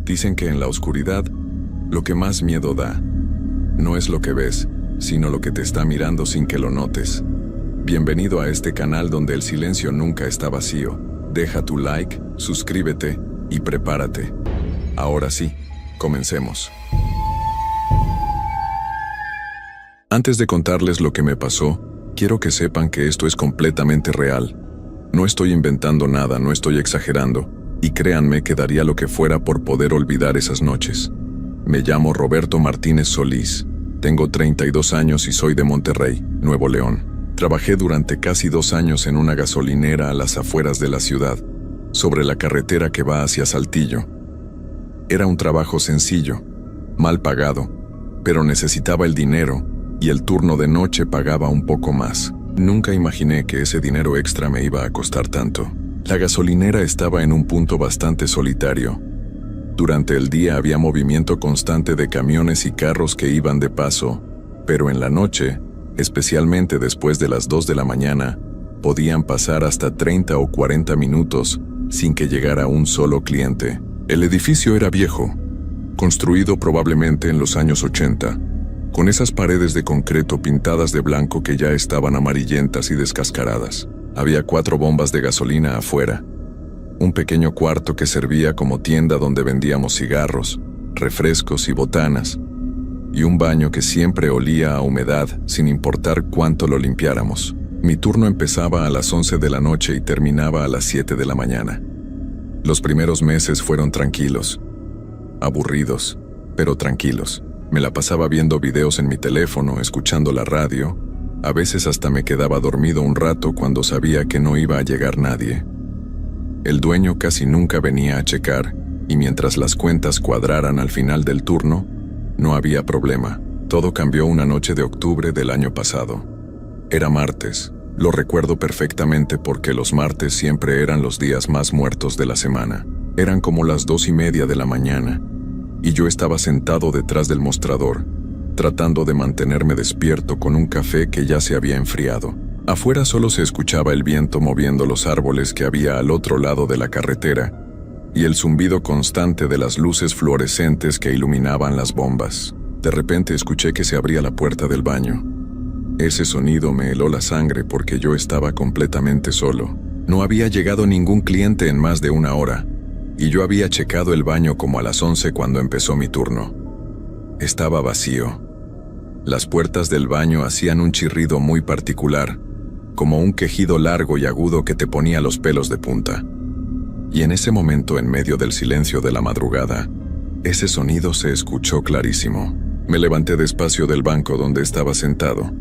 Dicen que en la oscuridad, lo que más miedo da, no es lo que ves, sino lo que te está mirando sin que lo notes. Bienvenido a este canal donde el silencio nunca está vacío. Deja tu like, suscríbete y prepárate. Ahora sí, comencemos. Antes de contarles lo que me pasó, quiero que sepan que esto es completamente real. No estoy inventando nada, no estoy exagerando, y créanme que daría lo que fuera por poder olvidar esas noches. Me llamo Roberto Martínez Solís, tengo 32 años y soy de Monterrey, Nuevo León. Trabajé durante casi 2 años en una gasolinera a las afueras de la ciudad, sobre la carretera que va hacia Saltillo. Era un trabajo sencillo, mal pagado, pero necesitaba el dinero y el turno de noche pagaba un poco más. Nunca imaginé que ese dinero extra me iba a costar tanto. La gasolinera estaba en un punto bastante solitario. Durante el día había movimiento constante de camiones y carros que iban de paso, pero en la noche, especialmente después de las 2 de la mañana, podían pasar hasta 30 o 40 minutos sin que llegara un solo cliente. El edificio era viejo, construido probablemente en los años 80, con esas paredes de concreto pintadas de blanco que ya estaban amarillentas y descascaradas. Había 4 bombas de gasolina afuera, un pequeño cuarto que servía como tienda donde vendíamos cigarros, refrescos y botanas, y un baño que siempre olía a humedad sin importar cuánto lo limpiáramos. Mi turno empezaba a las 11 de la noche y terminaba a las 7 de la mañana. Los primeros meses fueron tranquilos, aburridos, pero tranquilos. Me la pasaba viendo videos en mi teléfono, escuchando la radio. A veces hasta me quedaba dormido un rato cuando sabía que no iba a llegar nadie. El dueño casi nunca venía a checar, y mientras las cuentas cuadraran al final del turno, no había problema. Todo cambió una noche de octubre del año pasado. Era martes. Lo recuerdo perfectamente porque los martes siempre eran los días más muertos de la semana. Eran como las 2:30 de la mañana, y yo estaba sentado detrás del mostrador, tratando de mantenerme despierto con un café que ya se había enfriado. Afuera solo se escuchaba el viento moviendo los árboles que había al otro lado de la carretera, y el zumbido constante de las luces fluorescentes que iluminaban las bombas. De repente escuché que se abría la puerta del baño. Ese sonido me heló la sangre porque yo estaba completamente solo. No había llegado ningún cliente en más de 1 hora, y yo había checado el baño como a las 11 cuando empezó mi turno. Estaba vacío. Las puertas del baño hacían un chirrido muy particular, como un quejido largo y agudo que te ponía los pelos de punta. Y en ese momento, en medio del silencio de la madrugada, ese sonido se escuchó clarísimo. Me levanté despacio del banco donde estaba sentado.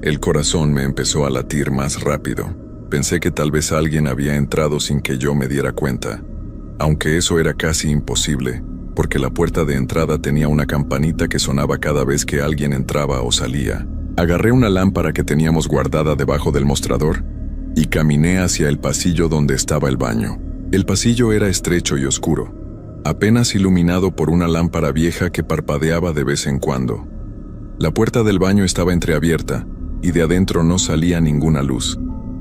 El corazón me empezó a latir más rápido. Pensé que tal vez alguien había entrado sin que yo me diera cuenta, aunque eso era casi imposible, porque la puerta de entrada tenía una campanita que sonaba cada vez que alguien entraba o salía. Agarré una lámpara que teníamos guardada debajo del mostrador y caminé hacia el pasillo donde estaba el baño. El pasillo era estrecho y oscuro, apenas iluminado por una lámpara vieja que parpadeaba de vez en cuando. La puerta del baño estaba entreabierta y de adentro no salía ninguna luz.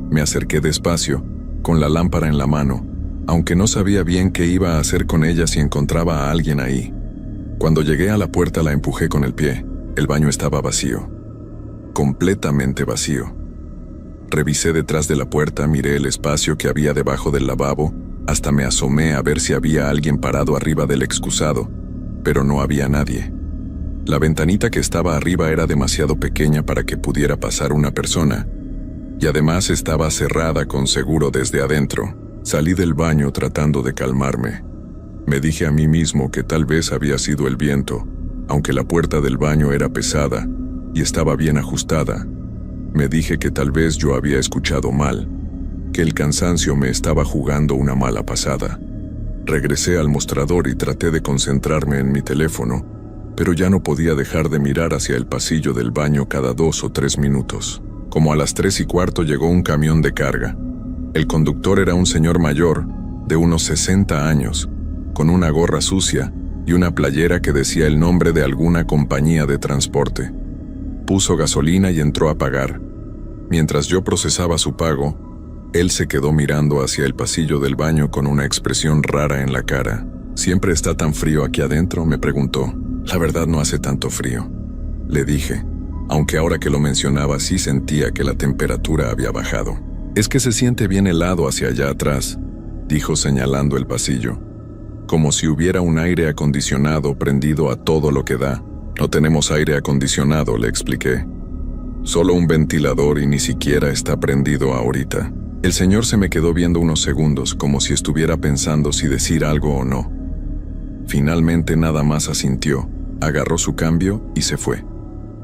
Me acerqué despacio, con la lámpara en la mano, aunque no sabía bien qué iba a hacer con ella si encontraba a alguien ahí. Cuando llegué a la puerta la empujé con el pie. El baño estaba vacío. Completamente vacío. Revisé detrás de la puerta, miré el espacio que había debajo del lavabo, hasta me asomé a ver si había alguien parado arriba del excusado, pero no había nadie. La ventanita que estaba arriba era demasiado pequeña para que pudiera pasar una persona, y además estaba cerrada con seguro desde adentro. Salí del baño tratando de calmarme. Me dije a mí mismo que tal vez había sido el viento, aunque la puerta del baño era pesada y estaba bien ajustada. Me dije que tal vez yo había escuchado mal, que el cansancio me estaba jugando una mala pasada. Regresé al mostrador y traté de concentrarme en mi teléfono, pero ya no podía dejar de mirar hacia el pasillo del baño cada 2 o 3 minutos. Como a las 3:15 llegó un camión de carga. El conductor era un señor mayor, de unos 60 años, con una gorra sucia y una playera que decía el nombre de alguna compañía de transporte. Puso gasolina y entró a pagar. Mientras yo procesaba su pago, él se quedó mirando hacia el pasillo del baño con una expresión rara en la cara. ¿Siempre está tan frío aquí adentro?, me preguntó. La verdad no hace tanto frío, le dije, aunque ahora que lo mencionaba sí sentía que la temperatura había bajado. Es que se siente bien helado hacia allá atrás, dijo señalando el pasillo, como si hubiera un aire acondicionado prendido a todo lo que da. No tenemos aire acondicionado, le expliqué. Solo un ventilador y ni siquiera está prendido ahorita. El señor se me quedó viendo unos segundos como si estuviera pensando si decir algo o no. Finalmente nada más asintió, agarró su cambio y se fue.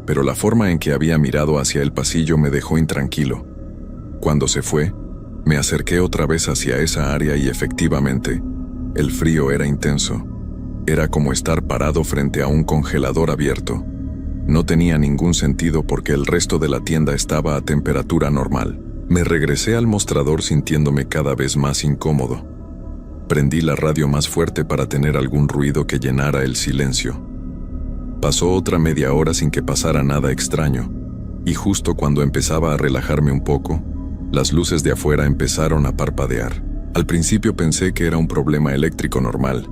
Pero la forma en que había mirado hacia el pasillo me dejó intranquilo. Cuando se fue, me acerqué otra vez hacia esa área y efectivamente, el frío era intenso. Era como estar parado frente a un congelador abierto. No tenía ningún sentido porque el resto de la tienda estaba a temperatura normal. Me regresé al mostrador sintiéndome cada vez más incómodo. Prendí la radio más fuerte para tener algún ruido que llenara el silencio. Pasó otra media hora sin que pasara nada extraño, y justo cuando empezaba a relajarme un poco, las luces de afuera empezaron a parpadear. Al principio pensé que era un problema eléctrico normal.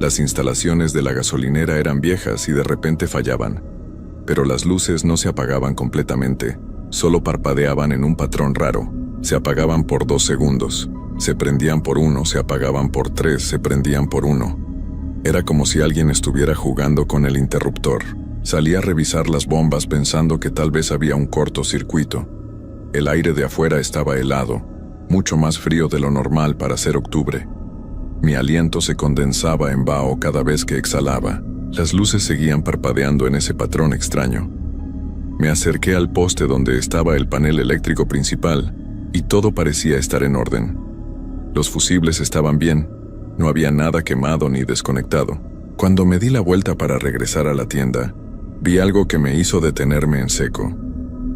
Las instalaciones de la gasolinera eran viejas y de repente fallaban, pero las luces no se apagaban completamente, solo parpadeaban en un patrón raro. Se apagaban por 2 segundos, se prendían por 1, se apagaban por 3, se prendían por 1. Era como si alguien estuviera jugando con el interruptor. Salí a revisar las bombas pensando que tal vez había un cortocircuito. El aire de afuera estaba helado, mucho más frío de lo normal para ser octubre. Mi aliento se condensaba en vaho cada vez que exhalaba. Las luces seguían parpadeando en ese patrón extraño. Me acerqué al poste donde estaba el panel eléctrico principal y todo parecía estar en orden. Los fusibles estaban bien, no había nada quemado ni desconectado. Cuando me di la vuelta para regresar a la tienda, vi algo que me hizo detenerme en seco.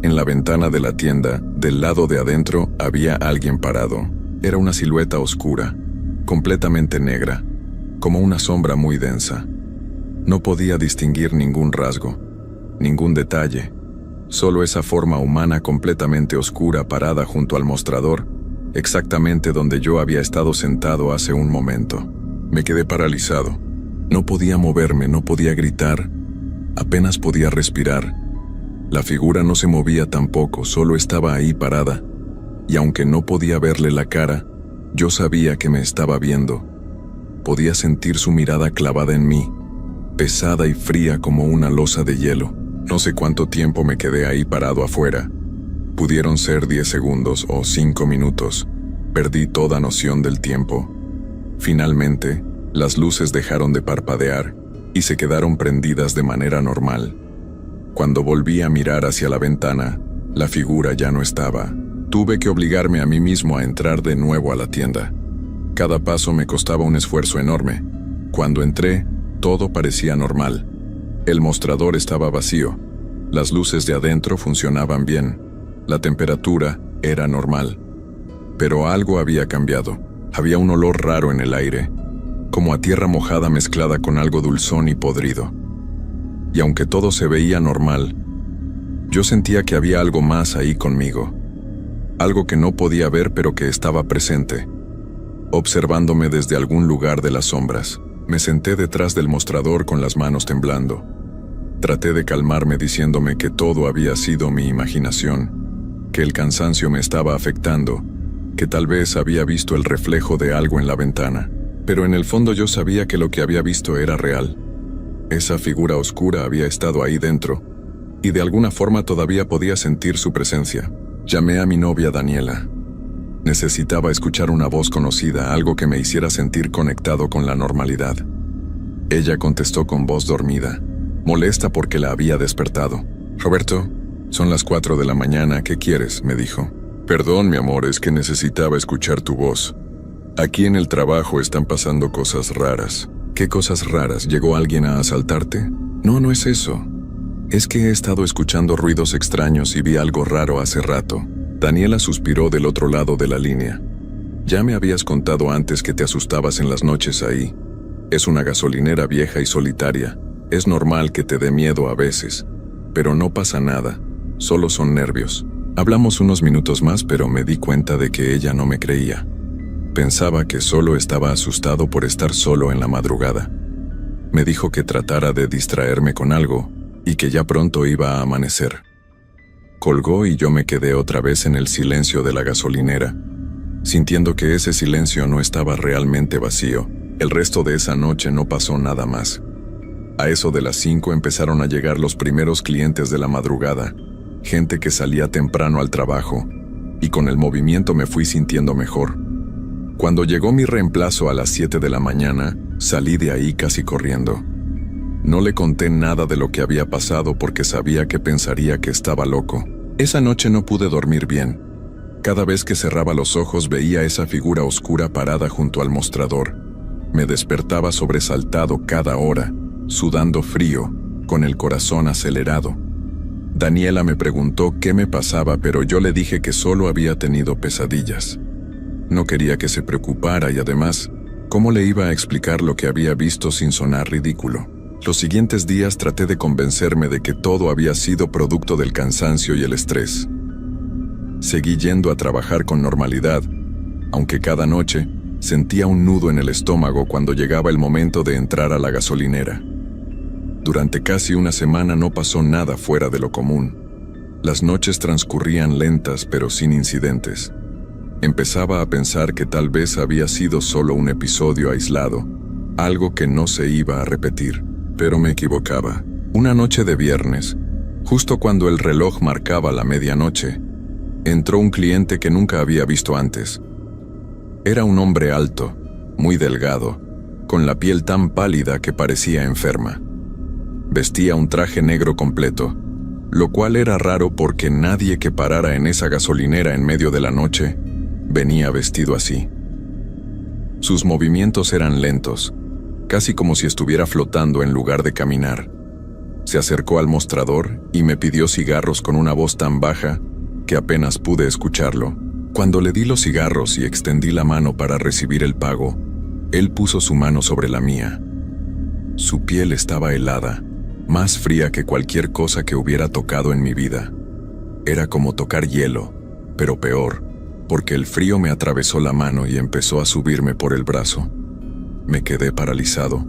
En la ventana de la tienda, del lado de adentro, había alguien parado. Era una silueta oscura, completamente negra, como una sombra muy densa. No podía distinguir ningún rasgo, ningún detalle, solo esa forma humana completamente oscura parada junto al mostrador, exactamente donde yo había estado sentado hace un momento. Me quedé paralizado. No podía moverme, no podía gritar, apenas podía respirar. La figura no se movía tampoco, solo estaba ahí parada, y aunque no podía verle la cara, yo sabía que me estaba viendo. Podía sentir su mirada clavada en mí, pesada y fría como una losa de hielo. No sé cuánto tiempo me quedé ahí parado afuera. Pudieron ser 10 segundos o 5 minutos. Perdí toda noción del tiempo. Finalmente, las luces dejaron de parpadear y se quedaron prendidas de manera normal. Cuando volví a mirar hacia la ventana, la figura ya no estaba. Tuve que obligarme a mí mismo a entrar de nuevo a la tienda. Cada paso me costaba un esfuerzo enorme. Cuando entré, todo parecía normal. El mostrador estaba vacío. Las luces de adentro funcionaban bien. La temperatura era normal. Pero algo había cambiado. Había un olor raro en el aire, como a tierra mojada mezclada con algo dulzón y podrido. Y aunque todo se veía normal, yo sentía que había algo más ahí conmigo. Algo que no podía ver pero que estaba presente, observándome desde algún lugar de las sombras. Me senté detrás del mostrador con las manos temblando. Traté de calmarme diciéndome que todo había sido mi imaginación, que el cansancio me estaba afectando, que tal vez había visto el reflejo de algo en la ventana. Pero en el fondo yo sabía que lo que había visto era real. Esa figura oscura había estado ahí dentro, y de alguna forma todavía podía sentir su presencia. Llamé a mi novia Daniela. Necesitaba escuchar una voz conocida, algo que me hiciera sentir conectado con la normalidad. Ella contestó con voz dormida, molesta porque la había despertado. «Roberto, son las 4 de la mañana, ¿qué quieres?», me dijo. «Perdón, mi amor, es que necesitaba escuchar tu voz. Aquí en el trabajo están pasando cosas raras». «¿Qué cosas raras? ¿Llegó alguien a asaltarte?» «No, no es eso. Es que he estado escuchando ruidos extraños y vi algo raro hace rato». Daniela suspiró del otro lado de la línea. «Ya me habías contado antes que te asustabas en las noches ahí. Es una gasolinera vieja y solitaria. Es normal que te dé miedo a veces. Pero no pasa nada. Solo son nervios». Hablamos unos minutos más, pero me di cuenta de que ella no me creía. Pensaba que solo estaba asustado por estar solo en la madrugada. Me dijo que tratara de distraerme con algo y que ya pronto iba a amanecer. Colgó y yo me quedé otra vez en el silencio de la gasolinera, sintiendo que ese silencio no estaba realmente vacío. El resto de esa noche no pasó nada más. A eso de las 5 empezaron a llegar los primeros clientes de la madrugada, gente que salía temprano al trabajo, y con el movimiento me fui sintiendo mejor. Cuando llegó mi reemplazo a las 7 de la mañana, salí de ahí casi corriendo. No le conté nada de lo que había pasado porque sabía que pensaría que estaba loco. Esa noche no pude dormir bien. Cada vez que cerraba los ojos veía esa figura oscura parada junto al mostrador. Me despertaba sobresaltado cada hora, sudando frío, con el corazón acelerado. Daniela me preguntó qué me pasaba, pero yo le dije que solo había tenido pesadillas. No quería que se preocupara y además, ¿cómo le iba a explicar lo que había visto sin sonar ridículo? Los siguientes días traté de convencerme de que todo había sido producto del cansancio y el estrés. Seguí yendo a trabajar con normalidad, aunque cada noche sentía un nudo en el estómago cuando llegaba el momento de entrar a la gasolinera. Durante casi una semana no pasó nada fuera de lo común. Las noches transcurrían lentas pero sin incidentes. Empezaba a pensar que tal vez había sido solo un episodio aislado, algo que no se iba a repetir, pero me equivocaba. Una noche de viernes, justo cuando el reloj marcaba la medianoche, entró un cliente que nunca había visto antes. Era un hombre alto, muy delgado, con la piel tan pálida que parecía enferma. Vestía un traje negro completo, lo cual era raro porque nadie que parara en esa gasolinera en medio de la noche venía vestido así. Sus movimientos eran lentos, casi como si estuviera flotando en lugar de caminar. Se acercó al mostrador y me pidió cigarros con una voz tan baja que apenas pude escucharlo. Cuando le di los cigarros y extendí la mano para recibir el pago, él puso su mano sobre la mía. Su piel estaba helada, más fría que cualquier cosa que hubiera tocado en mi vida. Era como tocar hielo, pero peor, porque el frío me atravesó la mano y empezó a subirme por el brazo. Me quedé paralizado,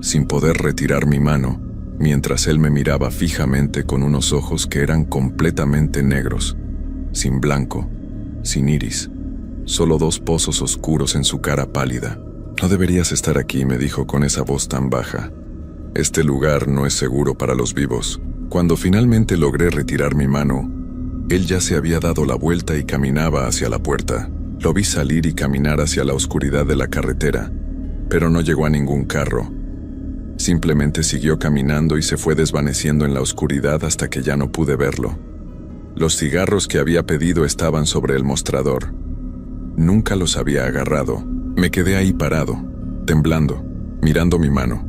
sin poder retirar mi mano, mientras él me miraba fijamente con unos ojos que eran completamente negros, sin blanco, sin iris, solo 2 pozos oscuros en su cara pálida. «No deberías estar aquí», me dijo con esa voz tan baja. «Este lugar no es seguro para los vivos». Cuando finalmente logré retirar mi mano, él ya se había dado la vuelta y caminaba hacia la puerta. Lo vi salir y caminar hacia la oscuridad de la carretera, pero no llegó a ningún carro. Simplemente siguió caminando y se fue desvaneciendo en la oscuridad hasta que ya no pude verlo. Los cigarros que había pedido estaban sobre el mostrador. Nunca los había agarrado. Me quedé ahí parado, temblando, mirando mi mano.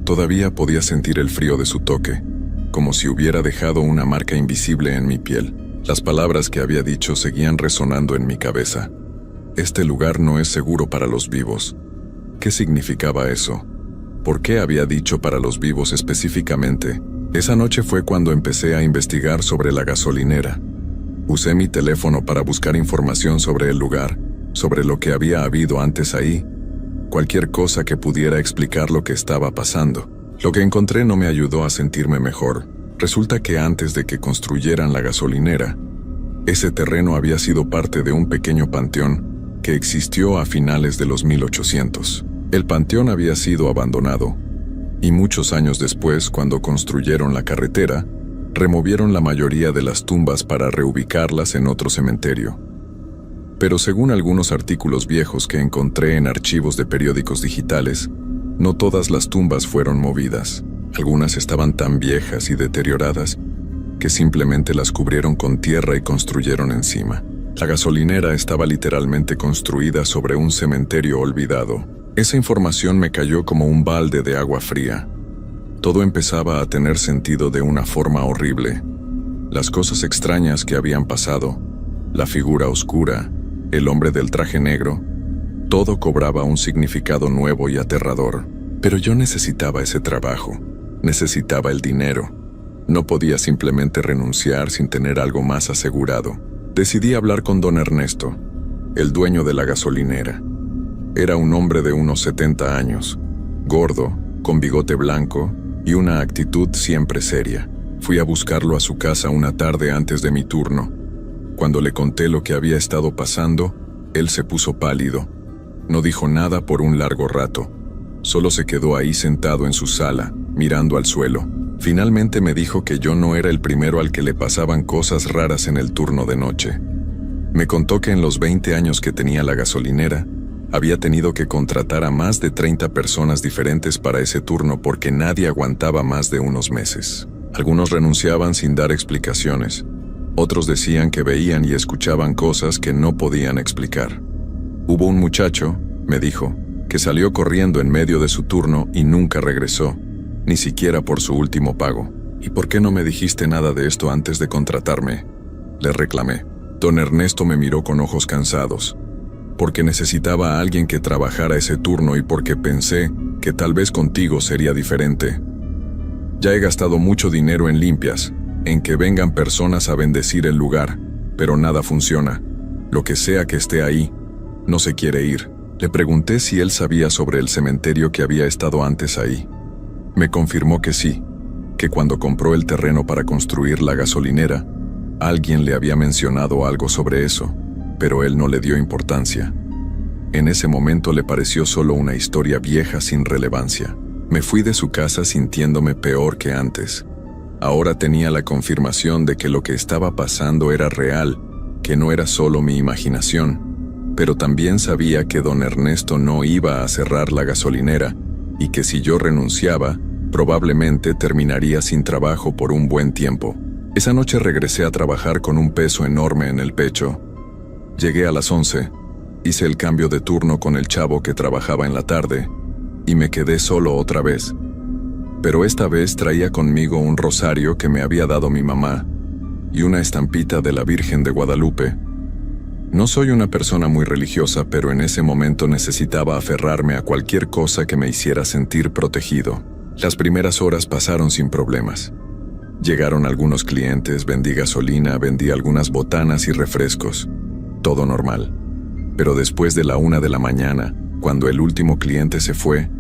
Todavía podía sentir el frío de su toque, como si hubiera dejado una marca invisible en mi piel. Las palabras que había dicho seguían resonando en mi cabeza. Este lugar no es seguro para los vivos. ¿Qué significaba eso? ¿Por qué había dicho para los vivos específicamente? Esa noche fue cuando empecé a investigar sobre la gasolinera. Usé mi teléfono para buscar información sobre el lugar, sobre lo que había habido antes ahí, cualquier cosa que pudiera explicar lo que estaba pasando. Lo que encontré no me ayudó a sentirme mejor. Resulta que antes de que construyeran la gasolinera, ese terreno había sido parte de un pequeño panteón que existió a finales de los 1800. El panteón había sido abandonado, y muchos años después, cuando construyeron la carretera, removieron la mayoría de las tumbas para reubicarlas en otro cementerio. Pero según algunos artículos viejos que encontré en archivos de periódicos digitales, no todas las tumbas fueron movidas. Algunas estaban tan viejas y deterioradas que simplemente las cubrieron con tierra y construyeron encima. La gasolinera estaba literalmente construida sobre un cementerio olvidado. Esa información me cayó como un balde de agua fría. Todo empezaba a tener sentido de una forma horrible. Las cosas extrañas que habían pasado, la figura oscura, el hombre del traje negro, todo cobraba un significado nuevo y aterrador. Pero yo necesitaba ese trabajo. Necesitaba el dinero. No podía simplemente renunciar sin tener algo más asegurado. Decidí hablar con don Ernesto, el dueño de la gasolinera. Era un hombre de unos 70 años, gordo, con bigote blanco y una actitud siempre seria. Fui a buscarlo a su casa una tarde antes de mi turno. Cuando le conté lo que había estado pasando, él se puso pálido. No dijo nada por un largo rato. Solo se quedó ahí sentado en su sala, mirando al suelo. Finalmente me dijo que yo no era el primero al que le pasaban cosas raras en el turno de noche. Me contó que en los 20 años que tenía la gasolinera, había tenido que contratar a más de 30 personas diferentes para ese turno porque nadie aguantaba más de unos meses. Algunos renunciaban sin dar explicaciones. Otros decían que veían y escuchaban cosas que no podían explicar. Hubo un muchacho, me dijo, que salió corriendo en medio de su turno y nunca regresó, ni siquiera por su último pago. ¿Y por qué no me dijiste nada de esto antes de contratarme?, le reclamé. Don Ernesto me miró con ojos cansados. Porque necesitaba a alguien que trabajara ese turno y porque pensé que tal vez contigo sería diferente. Ya he gastado mucho dinero en limpias, en que vengan personas a bendecir el lugar, pero nada funciona. Lo que sea que esté ahí, no se quiere ir. Le pregunté si él sabía sobre el cementerio que había estado antes ahí. Me confirmó que sí, que cuando compró el terreno para construir la gasolinera, alguien le había mencionado algo sobre eso, pero él no le dio importancia. En ese momento le pareció solo una historia vieja sin relevancia. Me fui de su casa sintiéndome peor que antes. Ahora tenía la confirmación de que lo que estaba pasando era real, que no era solo mi imaginación, pero también sabía que don Ernesto no iba a cerrar la gasolinera y que si yo renunciaba, probablemente terminaría sin trabajo por un buen tiempo. Esa noche regresé a trabajar con un peso enorme en el pecho. Llegué a las 11, hice el cambio de turno con el chavo que trabajaba en la tarde y me quedé solo otra vez. Pero esta vez traía conmigo un rosario que me había dado mi mamá y una estampita de la Virgen de Guadalupe. No soy una persona muy religiosa, pero en ese momento necesitaba aferrarme a cualquier cosa que me hiciera sentir protegido. Las primeras horas pasaron sin problemas. Llegaron algunos clientes, vendí gasolina, vendí algunas botanas y refrescos. Todo normal. Pero después de la 1 de la mañana, cuando el último cliente se fue,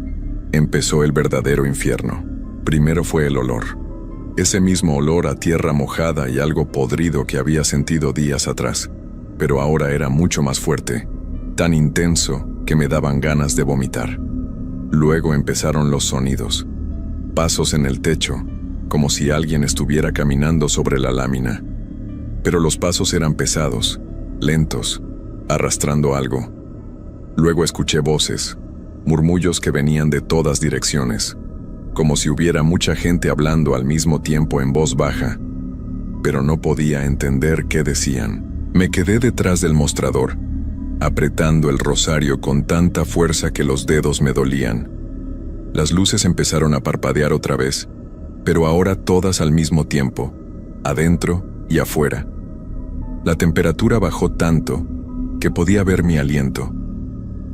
empezó el verdadero infierno. Primero fue el olor. Ese mismo olor a tierra mojada y algo podrido que había sentido días atrás. Pero ahora era mucho más fuerte, tan intenso que me daban ganas de vomitar. Luego empezaron los sonidos. Pasos en el techo, como si alguien estuviera caminando sobre la lámina. Pero los pasos eran pesados, lentos, arrastrando algo. Luego escuché voces, murmullos que venían de todas direcciones, como si hubiera mucha gente hablando al mismo tiempo en voz baja, pero no podía entender qué decían. Me quedé detrás del mostrador, apretando el rosario con tanta fuerza que los dedos me dolían. Las luces empezaron a parpadear otra vez, pero ahora todas al mismo tiempo, adentro y afuera. La temperatura bajó tanto que podía ver mi aliento.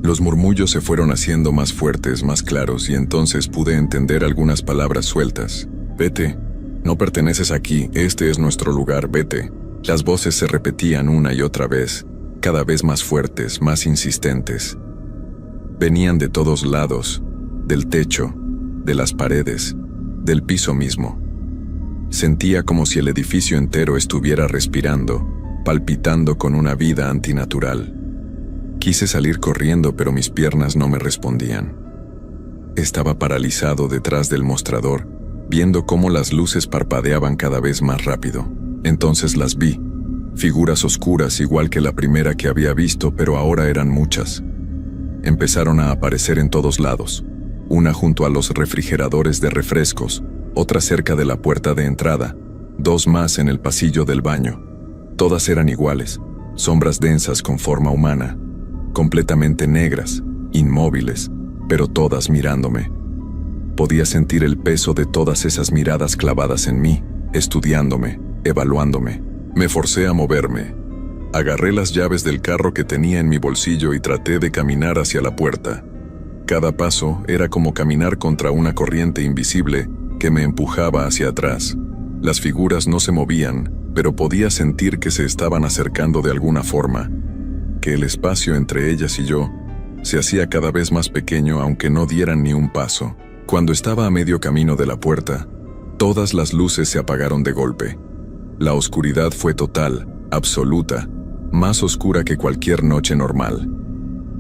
Los murmullos se fueron haciendo más fuertes, más claros, y entonces pude entender algunas palabras sueltas. Vete, no perteneces aquí, este es nuestro lugar, vete. Las voces se repetían una y otra vez, cada vez más fuertes, más insistentes. Venían de todos lados, del techo, de las paredes, del piso mismo. Sentía como si el edificio entero estuviera respirando, palpitando con una vida antinatural. Quise salir corriendo, pero mis piernas no me respondían. Estaba paralizado detrás del mostrador, viendo cómo las luces parpadeaban cada vez más rápido. Entonces las vi, figuras oscuras igual que la primera que había visto, pero ahora eran muchas. Empezaron a aparecer en todos lados, una junto a los refrigeradores de refrescos, otra cerca de la puerta de entrada, 2 más en el pasillo del baño. Todas eran iguales, sombras densas con forma humana, completamente negras, inmóviles, pero todas mirándome. Podía sentir el peso de todas esas miradas clavadas en mí, estudiándome, evaluándome. Me forcé a moverme. Agarré las llaves del carro que tenía en mi bolsillo y traté de caminar hacia la puerta. Cada paso era como caminar contra una corriente invisible que me empujaba hacia atrás. Las figuras no se movían, pero podía sentir que se estaban acercando de alguna forma, que el espacio entre ellas y yo Se hacía cada vez más pequeño aunque no dieran ni un paso. Cuando estaba a medio camino de la puerta, todas las luces se apagaron de golpe. La oscuridad fue total, absoluta, más oscura que cualquier noche normal.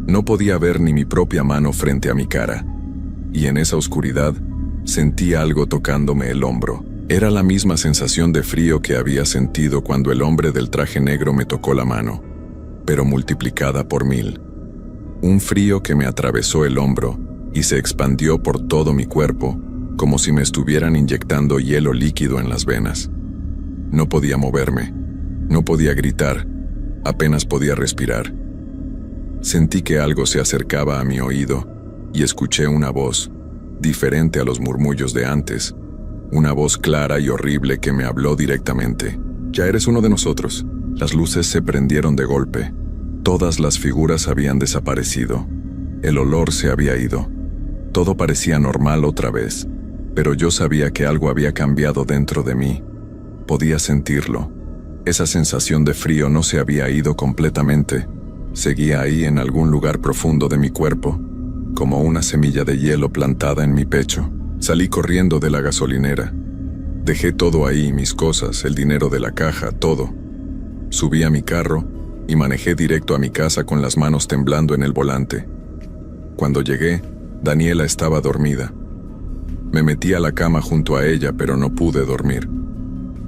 No podía ver ni mi propia mano frente a mi cara. Y en esa oscuridad, sentí algo tocándome el hombro. Era la misma sensación de frío que había sentido cuando el hombre del traje negro me tocó la mano, pero multiplicada por 1000. Un frío que me atravesó el hombro y se expandió por todo mi cuerpo, como si me estuvieran inyectando hielo líquido en las venas. No podía moverme, no podía gritar, apenas podía respirar. Sentí que algo se acercaba a mi oído y escuché una voz, diferente a los murmullos de antes, una voz clara y horrible que me habló directamente. «Ya eres uno de nosotros». Las luces se prendieron de golpe. Todas las figuras habían desaparecido. El olor se había ido. Todo parecía normal otra vez, pero yo sabía que algo había cambiado dentro de mí. Podía sentirlo. Esa sensación de frío no se había ido completamente. Seguía ahí en algún lugar profundo de mi cuerpo, como una semilla de hielo plantada en mi pecho. Salí corriendo de la gasolinera. Dejé todo ahí, mis cosas, el dinero de la caja, todo. Subí a mi carro y manejé directo a mi casa con las manos temblando en el volante. Cuando llegué, Daniela estaba dormida. Me metí a la cama junto a ella, pero no pude dormir.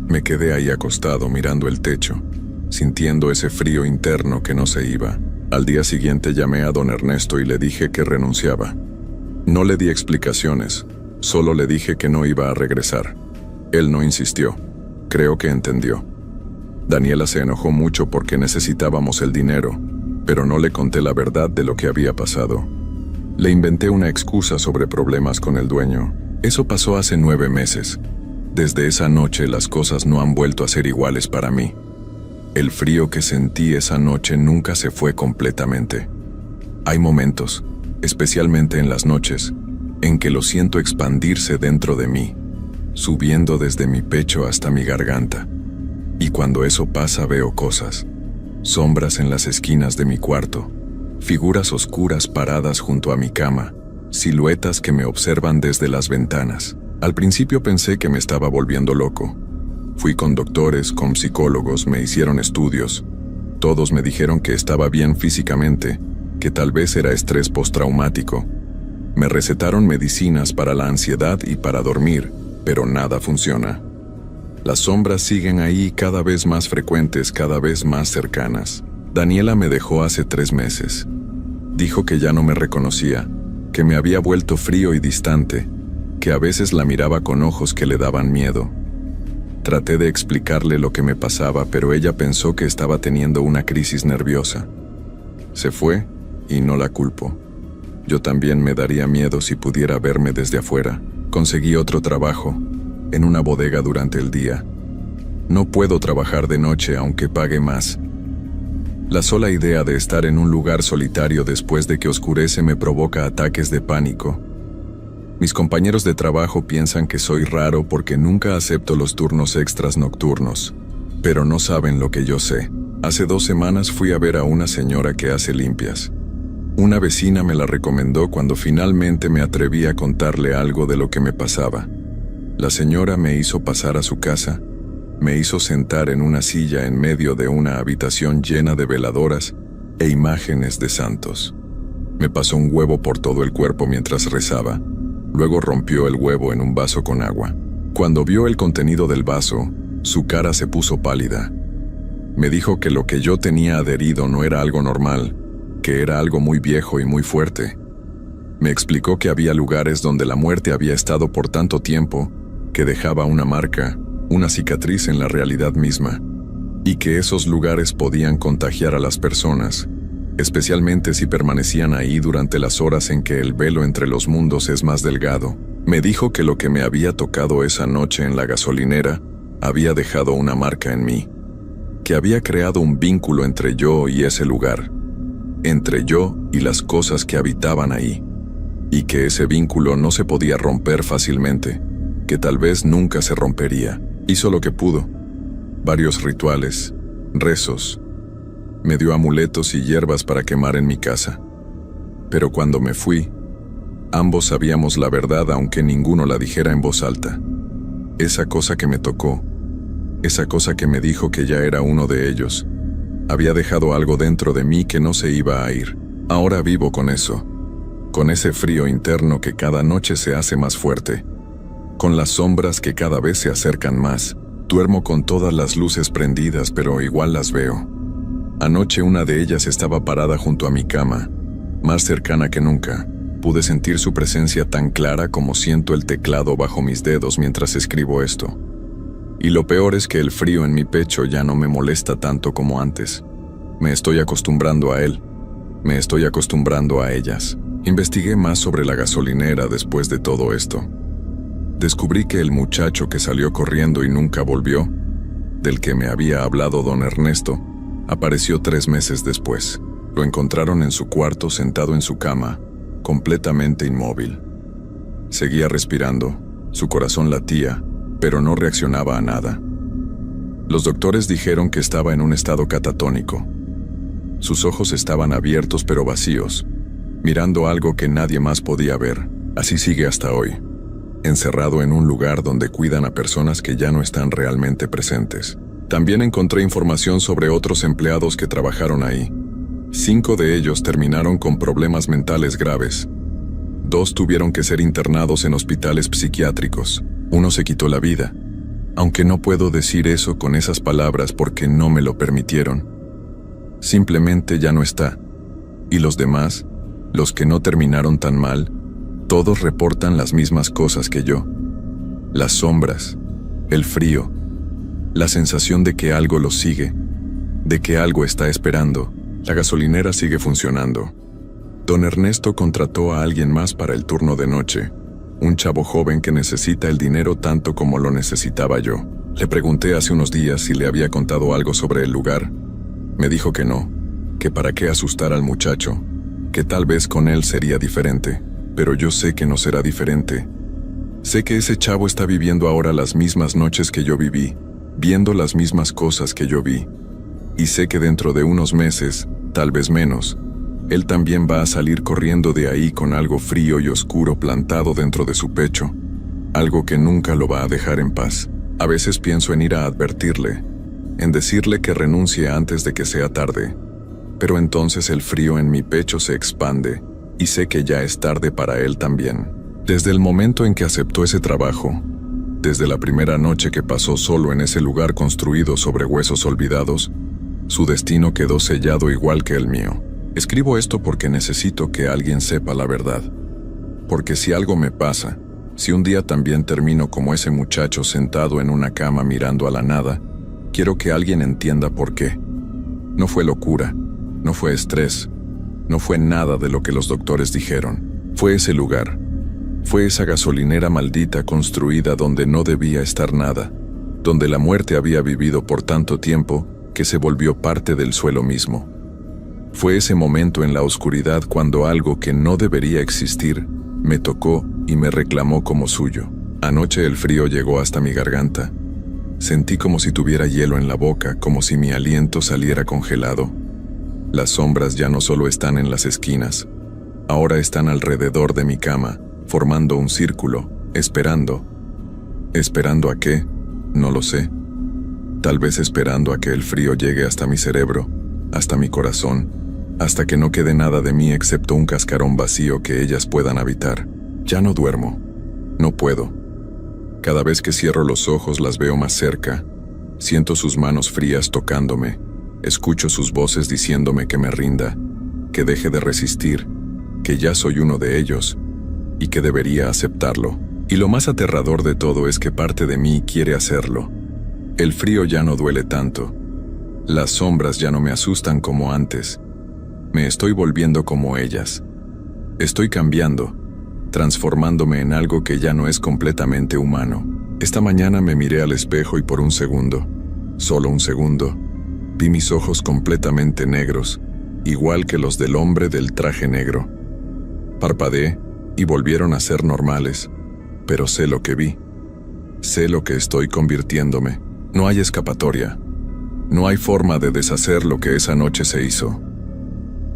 Me quedé ahí acostado mirando el techo, sintiendo ese frío interno que no se iba. Al día siguiente llamé a don Ernesto y le dije que renunciaba. No le di explicaciones, solo le dije que no iba a regresar. Él no insistió. Creo que entendió. Daniela se enojó mucho porque necesitábamos el dinero, pero no le conté la verdad de lo que había pasado. Le inventé una excusa sobre problemas con el dueño. Eso pasó hace 9 meses. Desde esa noche las cosas no han vuelto a ser iguales para mí. El frío que sentí esa noche nunca se fue completamente. Hay momentos, especialmente en las noches, en que lo siento expandirse dentro de mí, subiendo desde mi pecho hasta mi garganta. Y cuando eso pasa veo cosas, sombras en las esquinas de mi cuarto, figuras oscuras paradas junto a mi cama, siluetas que me observan desde las ventanas. Al principio pensé que me estaba volviendo loco. Fui con doctores, con psicólogos, me hicieron estudios. Todos me dijeron que estaba bien físicamente, que tal vez era estrés postraumático. Me recetaron medicinas para la ansiedad y para dormir, pero nada funciona. Las sombras siguen ahí cada vez más frecuentes, cada vez más cercanas. Daniela me dejó hace 3 meses. Dijo que ya no me reconocía, que me había vuelto frío y distante, que a veces la miraba con ojos que le daban miedo. Traté de explicarle lo que me pasaba, pero ella pensó que estaba teniendo una crisis nerviosa. Se fue y no la culpo. Yo también me daría miedo si pudiera verme desde afuera. Conseguí otro trabajo, en una bodega durante el día. No puedo trabajar de noche aunque pague más. La sola idea de estar en un lugar solitario después de que oscurece me provoca ataques de pánico. Mis compañeros de trabajo piensan que soy raro porque nunca acepto los turnos extras nocturnos, pero no saben lo que yo sé. Hace 2 semanas fui a ver a una señora que hace limpias. Una vecina me la recomendó cuando finalmente me atreví a contarle algo de lo que me pasaba. La señora me hizo pasar a su casa, me hizo sentar en una silla en medio de una habitación llena de veladoras e imágenes de santos. Me pasó un huevo por todo el cuerpo mientras rezaba. Luego rompió el huevo en un vaso con agua. Cuando vio el contenido del vaso, su cara se puso pálida. Me dijo que lo que yo tenía adherido no era algo normal, que era algo muy viejo y muy fuerte. Me explicó que había lugares donde la muerte había estado por tanto tiempo que dejaba una marca, una cicatriz en la realidad misma, y que esos lugares podían contagiar a las personas, especialmente si permanecían ahí durante las horas en que el velo entre los mundos es más delgado. Me dijo que lo que me había tocado esa noche en la gasolinera había dejado una marca en mí, que había creado un vínculo entre yo y ese lugar, entre yo y las cosas que habitaban ahí, y que ese vínculo no se podía romper fácilmente, que tal vez nunca se rompería. Hizo lo que pudo, varios rituales, rezos. Me dio amuletos y hierbas para quemar en mi casa. Pero cuando me fui, ambos sabíamos la verdad aunque ninguno la dijera en voz alta. Esa cosa que me tocó, esa cosa que me dijo que ya era uno de ellos, había dejado algo dentro de mí que no se iba a ir. Ahora vivo con eso, con ese frío interno que cada noche se hace más fuerte, con las sombras que cada vez se acercan más. Duermo con todas las luces prendidas, pero igual las veo. Anoche una de ellas estaba parada junto a mi cama, más cercana que nunca. Pude sentir su presencia tan clara como siento el teclado bajo mis dedos mientras escribo esto. Y lo peor es que el frío en mi pecho ya no me molesta tanto como antes. Me estoy acostumbrando a él. Me estoy acostumbrando a ellas. Investigué más sobre la gasolinera después de todo esto. Descubrí que el muchacho que salió corriendo y nunca volvió, del que me había hablado don Ernesto, apareció 3 meses después. Lo encontraron en su cuarto sentado en su cama, completamente inmóvil. Seguía respirando, su corazón latía, pero no reaccionaba a nada. Los doctores dijeron que estaba en un estado catatónico. Sus ojos estaban abiertos pero vacíos, mirando algo que nadie más podía ver. Así sigue hasta hoy, encerrado en un lugar donde cuidan a personas que ya no están realmente presentes. También encontré información sobre otros empleados que trabajaron ahí. 5 de ellos terminaron con problemas mentales graves. 2 tuvieron que ser internados en hospitales psiquiátricos. 1 se quitó la vida, aunque no puedo decir eso con esas palabras porque no me lo permitieron. Simplemente ya no está. Y los demás, los que no terminaron tan mal, todos reportan las mismas cosas que yo. Las sombras, el frío, la sensación de que algo los sigue, de que algo está esperando. La gasolinera sigue funcionando. Don Ernesto contrató a alguien más para el turno de noche, un chavo joven que necesita el dinero tanto como lo necesitaba yo. Le pregunté hace unos días si le había contado algo sobre el lugar. Me dijo que no, que para qué asustar al muchacho, que tal vez con él sería diferente, pero yo sé que no será diferente. Sé que ese chavo está viviendo ahora las mismas noches que yo viví, viendo las mismas cosas que yo vi. Y sé que dentro de unos meses, tal vez menos, él también va a salir corriendo de ahí con algo frío y oscuro plantado dentro de su pecho, algo que nunca lo va a dejar en paz. A veces pienso en ir a advertirle, en decirle que renuncie antes de que sea tarde, pero entonces el frío en mi pecho se expande y sé que ya es tarde para él también. Desde el momento en que aceptó ese trabajo, desde la primera noche que pasó solo en ese lugar construido sobre huesos olvidados, su destino quedó sellado igual que el mío. Escribo esto porque necesito que alguien sepa la verdad. Porque si algo me pasa, si un día también termino como ese muchacho sentado en una cama mirando a la nada, quiero que alguien entienda por qué. No fue locura, no fue estrés, no fue nada de lo que los doctores dijeron. Fue ese lugar. Fue esa gasolinera maldita construida donde no debía estar nada, donde la muerte había vivido por tanto tiempo que se volvió parte del suelo mismo. Fue ese momento en la oscuridad cuando algo que no debería existir me tocó y me reclamó como suyo. Anoche el frío llegó hasta mi garganta. Sentí como si tuviera hielo en la boca, como si mi aliento saliera congelado. Las sombras ya no solo están en las esquinas, ahora están alrededor de mi cama, formando un círculo, esperando. ¿Esperando a qué? No lo sé. Tal vez esperando a que el frío llegue hasta mi cerebro, hasta mi corazón, hasta que no quede nada de mí excepto un cascarón vacío que ellas puedan habitar. Ya no duermo. No puedo. Cada vez que cierro los ojos las veo más cerca. Siento sus manos frías tocándome. Escucho sus voces diciéndome que me rinda, que deje de resistir, que ya soy uno de ellos y que debería aceptarlo. Y lo más aterrador de todo es que parte de mí quiere hacerlo. El frío ya no duele tanto. Las sombras ya no me asustan como antes. Me estoy volviendo como ellas. Estoy cambiando, transformándome en algo que ya no es completamente humano. Esta mañana me miré al espejo y por un segundo, solo un segundo, vi mis ojos completamente negros, igual que los del hombre del traje negro. Parpadeé y volvieron a ser normales, pero sé lo que vi. Sé lo que estoy convirtiéndome. No hay escapatoria. No hay forma de deshacer lo que esa noche se hizo.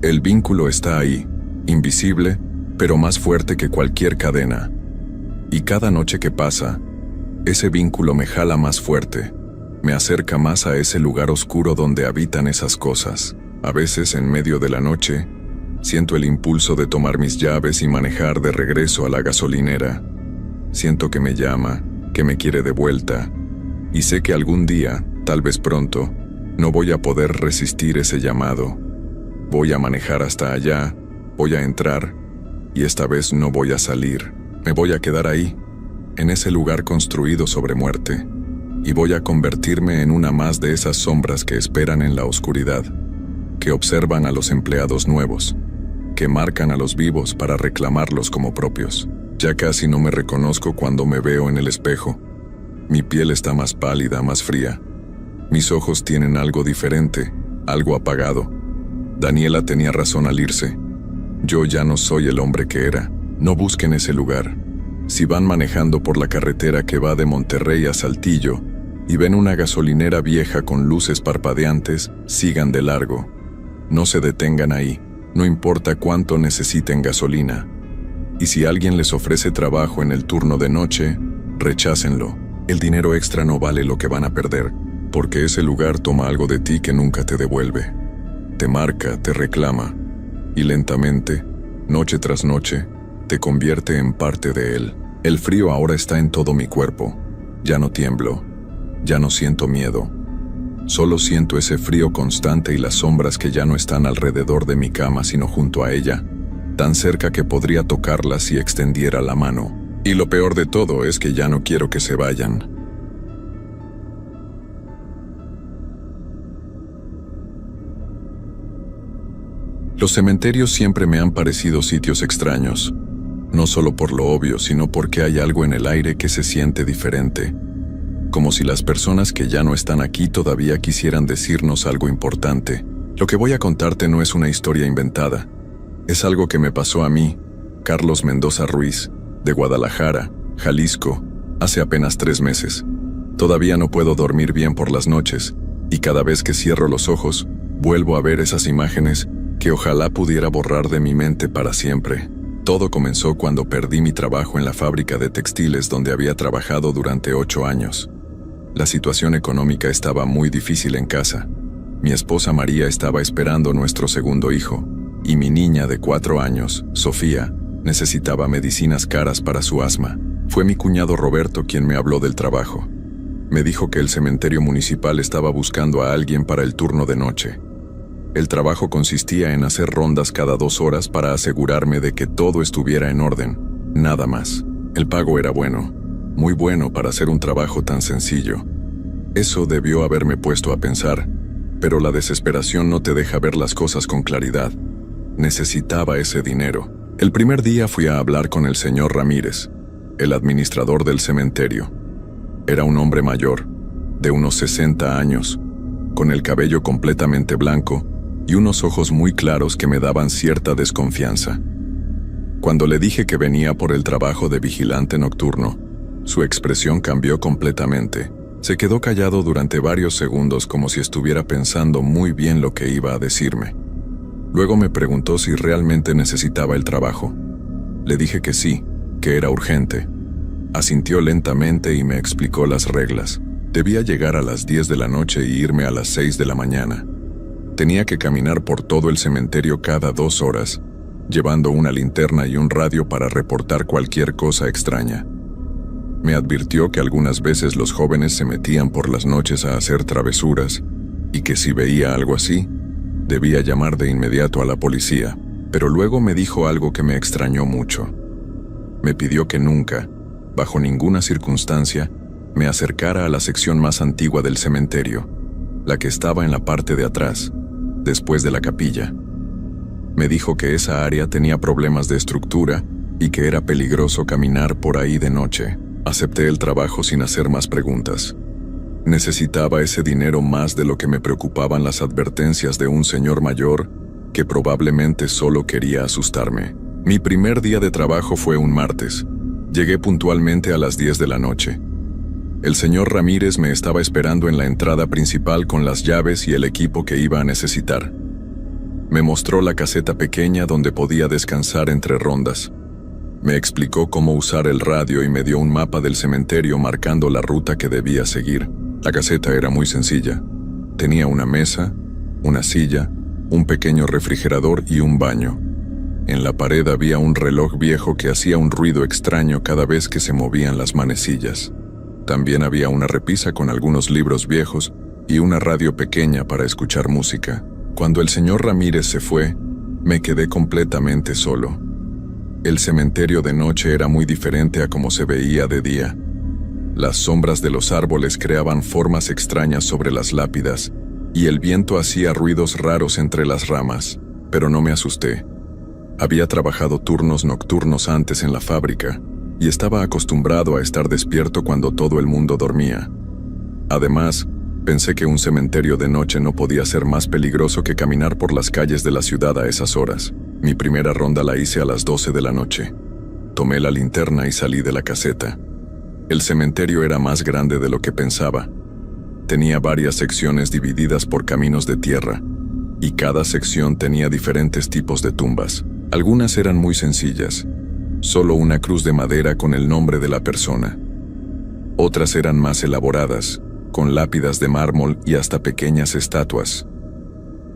El vínculo está ahí, invisible, pero más fuerte que cualquier cadena. Y cada noche que pasa, ese vínculo me jala más fuerte, me acerca más a ese lugar oscuro donde habitan esas cosas. A veces, en medio de la noche, siento el impulso de tomar mis llaves y manejar de regreso a la gasolinera. Siento que me llama, que me quiere de vuelta, y sé que algún día, tal vez pronto, no voy a poder resistir ese llamado. Voy a manejar hasta allá, voy a entrar, y esta vez no voy a salir. Me voy a quedar ahí, en ese lugar construido sobre muerte, y voy a convertirme en una más de esas sombras que esperan en la oscuridad, que observan a los empleados nuevos, que marcan a los vivos para reclamarlos como propios. Ya casi no me reconozco cuando me veo en el espejo. Mi piel está más pálida, más fría. Mis ojos tienen algo diferente, algo apagado. Daniela tenía razón al irse. Yo ya no soy el hombre que era. No busquen ese lugar. Si van manejando por la carretera que va de Monterrey a Saltillo y ven una gasolinera vieja con luces parpadeantes, sigan de largo. No se detengan ahí, no importa cuánto necesiten gasolina. Y si alguien les ofrece trabajo en el turno de noche, rechácenlo. El dinero extra no vale lo que van a perder, porque ese lugar toma algo de ti que nunca te devuelve. Te marca, te reclama, y lentamente, noche tras noche, te convierte en parte de él. El frío ahora está en todo mi cuerpo. Ya no tiemblo, ya no siento miedo. Solo siento ese frío constante y las sombras que ya no están alrededor de mi cama sino junto a ella, tan cerca que podría tocarlas si extendiera la mano. Y lo peor de todo es que ya no quiero que se vayan. Los cementerios siempre me han parecido sitios extraños, no solo por lo obvio, sino porque hay algo en el aire que se siente diferente, como si las personas que ya no están aquí todavía quisieran decirnos algo importante. Lo que voy a contarte no es una historia inventada, es algo que me pasó a mí, Carlos Mendoza Ruiz, de Guadalajara, Jalisco, hace apenas 3 meses. Todavía no puedo dormir bien por las noches, y cada vez que cierro los ojos, vuelvo a ver esas imágenes que ojalá pudiera borrar de mi mente para siempre. Todo comenzó cuando perdí mi trabajo en la fábrica de textiles donde había trabajado durante 8 años. La situación económica estaba muy difícil en casa. Mi esposa María estaba esperando nuestro segundo hijo, y mi niña de 4 años, Sofía, necesitaba medicinas caras para su asma. Fue mi cuñado Roberto quien me habló del trabajo. Me dijo que el cementerio municipal estaba buscando a alguien para el turno de noche. El trabajo consistía en hacer rondas cada 2 horas para asegurarme de que todo estuviera en orden, nada más. El pago era bueno, muy bueno para hacer un trabajo tan sencillo. Eso debió haberme puesto a pensar, pero la desesperación no te deja ver las cosas con claridad. Necesitaba ese dinero. El primer día fui a hablar con el señor Ramírez, el administrador del cementerio. Era un hombre mayor, de unos 60 años, con el cabello completamente blanco y unos ojos muy claros que me daban cierta desconfianza. Cuando le dije que venía por el trabajo de vigilante nocturno, su expresión cambió completamente. Se quedó callado durante varios segundos como si estuviera pensando muy bien lo que iba a decirme. Luego me preguntó si realmente necesitaba el trabajo. Le dije que sí, que era urgente. Asintió lentamente y me explicó las reglas. Debía llegar a las 10 de la noche y irme a las 6 de la mañana. Tenía que caminar por todo el cementerio cada 2 horas, llevando una linterna y un radio para reportar cualquier cosa extraña. Me advirtió que algunas veces los jóvenes se metían por las noches a hacer travesuras y que si veía algo así, debía llamar de inmediato a la policía, pero luego me dijo algo que me extrañó mucho. Me pidió que nunca, bajo ninguna circunstancia, me acercara a la sección más antigua del cementerio, la que estaba en la parte de atrás, después de la capilla. Me dijo que esa área tenía problemas de estructura y que era peligroso caminar por ahí de noche. Acepté el trabajo sin hacer más preguntas. Necesitaba ese dinero más de lo que me preocupaban las advertencias de un señor mayor que probablemente solo quería asustarme. Mi primer día de trabajo fue un martes. Llegué puntualmente a las 10 de la noche. El señor Ramírez me estaba esperando en la entrada principal con las llaves y el equipo que iba a necesitar. Me mostró la caseta pequeña donde podía descansar entre rondas. Me explicó cómo usar el radio y me dio un mapa del cementerio marcando la ruta que debía seguir. La caseta era muy sencilla. Tenía una mesa, una silla, un pequeño refrigerador y un baño. En la pared había un reloj viejo que hacía un ruido extraño cada vez que se movían las manecillas. También había una repisa con algunos libros viejos y una radio pequeña para escuchar música. Cuando el señor Ramírez se fue, me quedé completamente solo. El cementerio de noche era muy diferente a como se veía de día. Las sombras de los árboles creaban formas extrañas sobre las lápidas, y el viento hacía ruidos raros entre las ramas, pero no me asusté. Había trabajado turnos nocturnos antes en la fábrica, y estaba acostumbrado a estar despierto cuando todo el mundo dormía. Además, pensé que un cementerio de noche no podía ser más peligroso que caminar por las calles de la ciudad a esas horas. Mi primera ronda la hice a las 12 de la noche. Tomé la linterna y salí de la caseta. El cementerio era más grande de lo que pensaba. Tenía varias secciones divididas por caminos de tierra, y cada sección tenía diferentes tipos de tumbas. Algunas eran muy sencillas, solo una cruz de madera con el nombre de la persona. Otras eran más elaboradas, con lápidas de mármol y hasta pequeñas estatuas.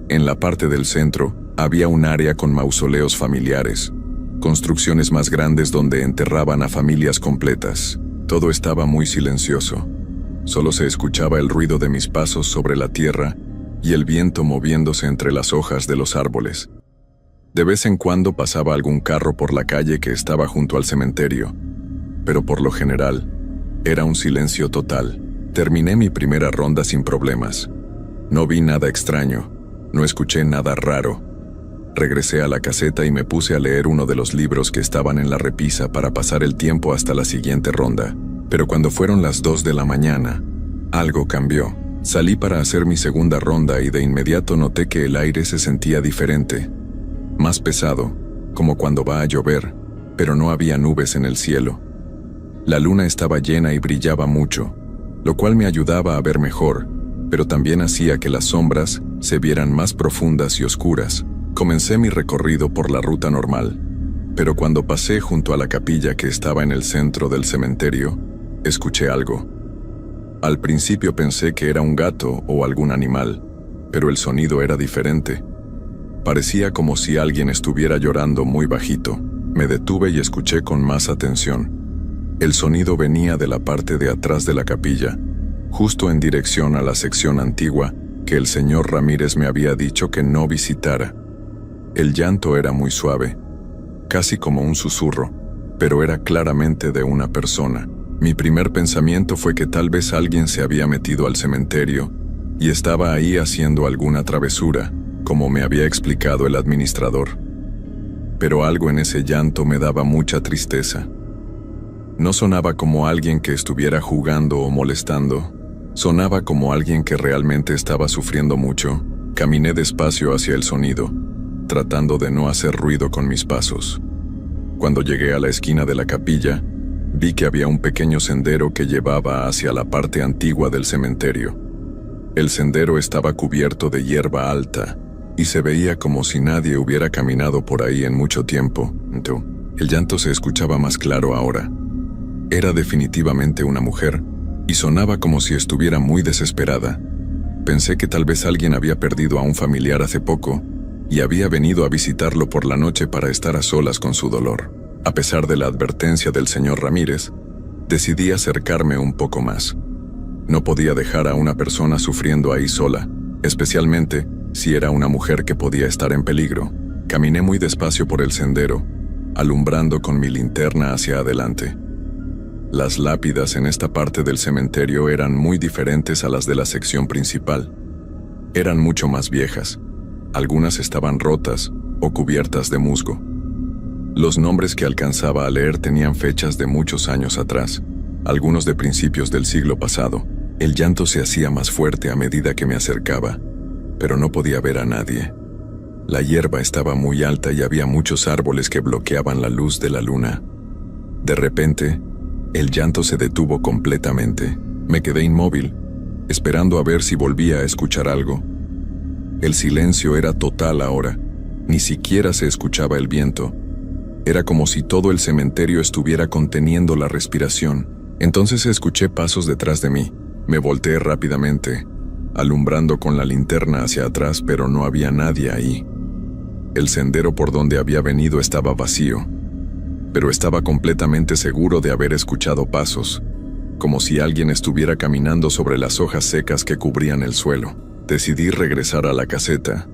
En la parte del centro, había un área con mausoleos familiares, construcciones más grandes donde enterraban a familias completas. Todo estaba muy silencioso. Solo se escuchaba el ruido de mis pasos sobre la tierra y el viento moviéndose entre las hojas de los árboles. De vez en cuando pasaba algún carro por la calle que estaba junto al cementerio, pero por lo general, era un silencio total. Terminé mi primera ronda sin problemas. No vi nada extraño, no escuché nada raro. Regresé a la caseta y me puse a leer uno de los libros que estaban en la repisa para pasar el tiempo hasta la siguiente ronda. Pero cuando fueron las 2 de la mañana, algo cambió. Salí para hacer mi segunda ronda y de inmediato noté que el aire se sentía diferente. Más pesado, como cuando va a llover, pero no había nubes en el cielo. La luna estaba llena y brillaba mucho, lo cual me ayudaba a ver mejor, pero también hacía que las sombras se vieran más profundas y oscuras. Comencé mi recorrido por la ruta normal, pero cuando pasé junto a la capilla que estaba en el centro del cementerio, escuché algo. Al principio pensé que era un gato o algún animal, pero el sonido era diferente. Parecía como si alguien estuviera llorando muy bajito. Me detuve y escuché con más atención. El sonido venía de la parte de atrás de la capilla, justo en dirección a la sección antigua que el señor Ramírez me había dicho que no visitara. El llanto era muy suave, casi como un susurro, pero era claramente de una persona. Mi primer pensamiento fue que tal vez alguien se había metido al cementerio y estaba ahí haciendo alguna travesura, como me había explicado el administrador. Pero algo en ese llanto me daba mucha tristeza. No sonaba como alguien que estuviera jugando o molestando, sonaba como alguien que realmente estaba sufriendo mucho. Caminé despacio hacia el sonido, tratando de no hacer ruido con mis pasos. Cuando llegué a la esquina de la capilla, vi que había un pequeño sendero que llevaba hacia la parte antigua del cementerio. El sendero estaba cubierto de hierba alta, y se veía como si nadie hubiera caminado por ahí en mucho tiempo. El llanto se escuchaba más claro ahora. Era definitivamente una mujer, y sonaba como si estuviera muy desesperada. Pensé que tal vez alguien había perdido a un familiar hace poco, y había venido a visitarlo por la noche para estar a solas con su dolor. A pesar de la advertencia del señor Ramírez, decidí acercarme un poco más. No podía dejar a una persona sufriendo ahí sola, especialmente si era una mujer que podía estar en peligro. Caminé muy despacio por el sendero, alumbrando con mi linterna hacia adelante. Las lápidas en esta parte del cementerio eran muy diferentes a las de la sección principal. Eran mucho más viejas. Algunas estaban rotas o cubiertas de musgo. Los nombres que alcanzaba a leer tenían fechas de muchos años atrás, algunos de principios del siglo pasado. El llanto se hacía más fuerte a medida que me acercaba, pero no podía ver a nadie. La hierba estaba muy alta y había muchos árboles que bloqueaban la luz de la luna. De repente, el llanto se detuvo completamente. Me quedé inmóvil, esperando a ver si volvía a escuchar algo. El silencio era total ahora. Ni siquiera se escuchaba el viento. Era como si todo el cementerio estuviera conteniendo la respiración. Entonces escuché pasos detrás de mí. Me volteé rápidamente, alumbrando con la linterna hacia atrás, pero no había nadie ahí. El sendero por donde había venido estaba vacío, pero estaba completamente seguro de haber escuchado pasos, como si alguien estuviera caminando sobre las hojas secas que cubrían el suelo. Decidí regresar a la caseta.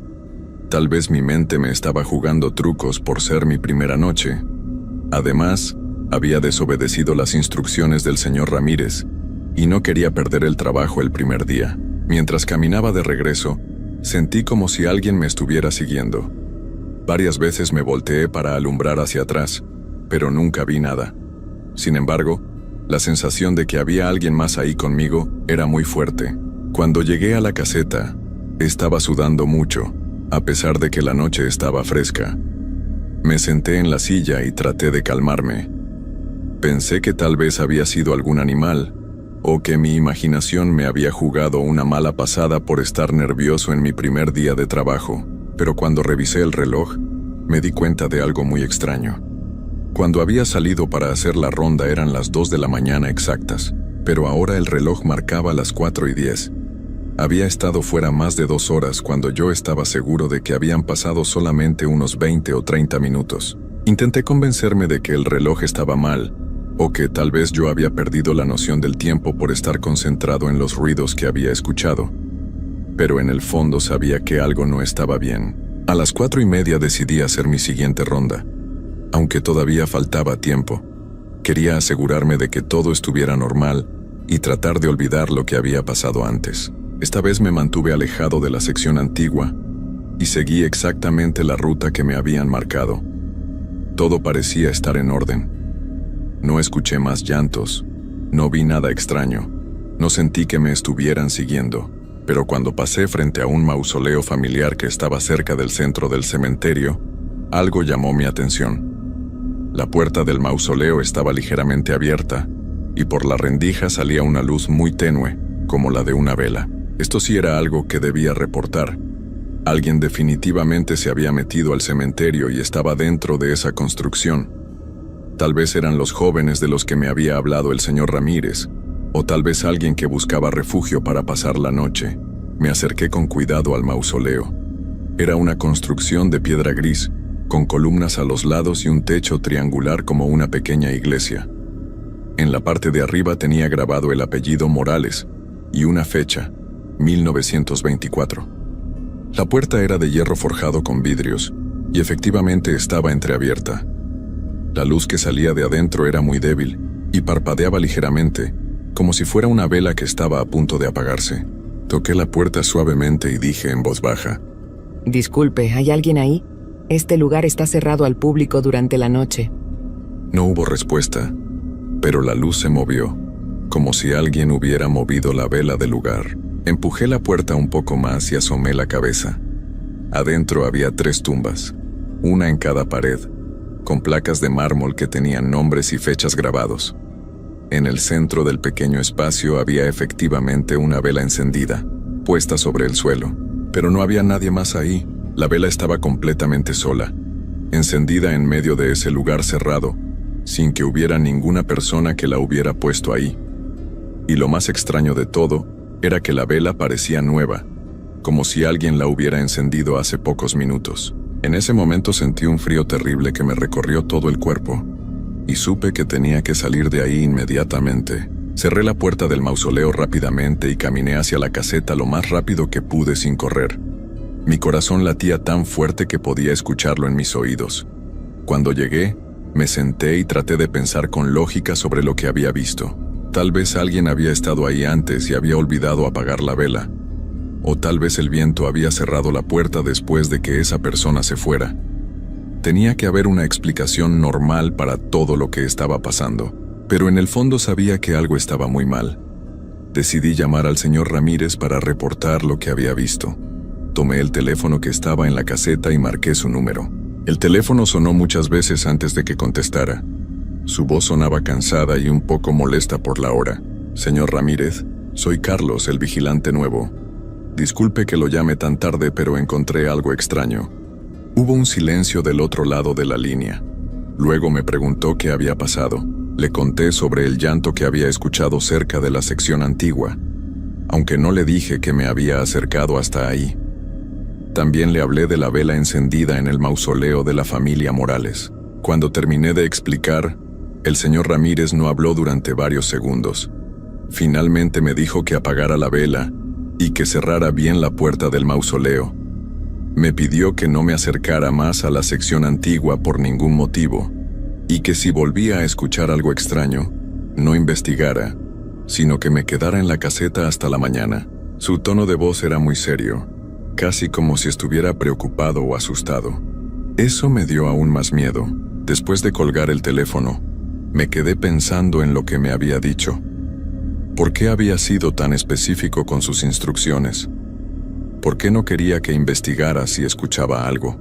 Tal vez mi mente me estaba jugando trucos por ser mi primera noche. Además, había desobedecido las instrucciones del señor Ramírez y no quería perder el trabajo el primer día. Mientras caminaba de regreso, sentí como si alguien me estuviera siguiendo. Varias veces me volteé para alumbrar hacia atrás, pero nunca vi nada. Sin embargo, la sensación de que había alguien más ahí conmigo era muy fuerte. Cuando llegué a la caseta, estaba sudando mucho, a pesar de que la noche estaba fresca. Me senté en la silla y traté de calmarme. Pensé que tal vez había sido algún animal, o que mi imaginación me había jugado una mala pasada por estar nervioso en mi primer día de trabajo, pero cuando revisé el reloj, me di cuenta de algo muy extraño. Cuando había salido para hacer la ronda eran las 2 de la mañana exactas, pero ahora el reloj marcaba las 4:10. Había estado fuera más de 2 horas cuando yo estaba seguro de que habían pasado solamente unos 20 o 30 minutos. Intenté convencerme de que el reloj estaba mal, o que tal vez yo había perdido la noción del tiempo por estar concentrado en los ruidos que había escuchado. Pero en el fondo sabía que algo no estaba bien. A las 4:30 decidí hacer mi siguiente ronda. Aunque todavía faltaba tiempo, quería asegurarme de que todo estuviera normal y tratar de olvidar lo que había pasado antes. Esta vez me mantuve alejado de la sección antigua y seguí exactamente la ruta que me habían marcado. Todo parecía estar en orden. No escuché más llantos, no vi nada extraño, no sentí que me estuvieran siguiendo, pero cuando pasé frente a un mausoleo familiar que estaba cerca del centro del cementerio, algo llamó mi atención. La puerta del mausoleo estaba ligeramente abierta y por la rendija salía una luz muy tenue, como la de una vela. Esto sí era algo que debía reportar. Alguien definitivamente se había metido al cementerio y estaba dentro de esa construcción. Tal vez eran los jóvenes de los que me había hablado el señor Ramírez, o tal vez alguien que buscaba refugio para pasar la noche. Me acerqué con cuidado al mausoleo. Era una construcción de piedra gris, con columnas a los lados y un techo triangular como una pequeña iglesia. En la parte de arriba tenía grabado el apellido Morales y una fecha, 1924. La puerta era de hierro forjado con vidrios y efectivamente estaba entreabierta. La luz que salía de adentro era muy débil y parpadeaba ligeramente, como si fuera una vela que estaba a punto de apagarse. Toqué la puerta suavemente y dije en voz baja: Disculpe, ¿hay alguien ahí? Este lugar está cerrado al público durante la noche. No hubo respuesta, pero la luz se movió, como si alguien hubiera movido la vela del lugar. Empujé la puerta un poco más y asomé la cabeza. Adentro había 3 tumbas, una en cada pared, con placas de mármol que tenían nombres y fechas grabados. En el centro del pequeño espacio había efectivamente una vela encendida, puesta sobre el suelo, pero no había nadie más ahí. La vela estaba completamente sola, encendida en medio de ese lugar cerrado, sin que hubiera ninguna persona que la hubiera puesto ahí. Y lo más extraño de todo era que la vela parecía nueva, como si alguien la hubiera encendido hace pocos minutos. En ese momento sentí un frío terrible que me recorrió todo el cuerpo, y supe que tenía que salir de ahí inmediatamente. Cerré la puerta del mausoleo rápidamente y caminé hacia la caseta lo más rápido que pude sin correr. Mi corazón latía tan fuerte que podía escucharlo en mis oídos. Cuando llegué, me senté y traté de pensar con lógica sobre lo que había visto. Tal vez alguien había estado ahí antes y había olvidado apagar la vela. O tal vez el viento había cerrado la puerta después de que esa persona se fuera. Tenía que haber una explicación normal para todo lo que estaba pasando, pero en el fondo sabía que algo estaba muy mal. Decidí llamar al señor Ramírez para reportar lo que había visto. Tomé el teléfono que estaba en la caseta y marqué su número. El teléfono sonó muchas veces antes de que contestara. Su voz sonaba cansada y un poco molesta por la hora. Señor Ramírez, soy Carlos, el vigilante nuevo. Disculpe que lo llame tan tarde, pero encontré algo extraño. Hubo un silencio del otro lado de la línea. Luego me preguntó qué había pasado. Le conté sobre el llanto que había escuchado cerca de la sección antigua, aunque no le dije que me había acercado hasta ahí. También le hablé de la vela encendida en el mausoleo de la familia Morales. Cuando terminé de explicar, el señor Ramírez no habló durante varios segundos. Finalmente me dijo que apagara la vela y que cerrara bien la puerta del mausoleo. Me pidió que no me acercara más a la sección antigua por ningún motivo, y que si volvía a escuchar algo extraño, no investigara, sino que me quedara en la caseta hasta la mañana. Su tono de voz era muy serio, casi como si estuviera preocupado o asustado. Eso me dio aún más miedo. Después de colgar el teléfono, me quedé pensando en lo que me había dicho. ¿Por qué había sido tan específico con sus instrucciones? ¿Por qué no quería que investigara si escuchaba algo?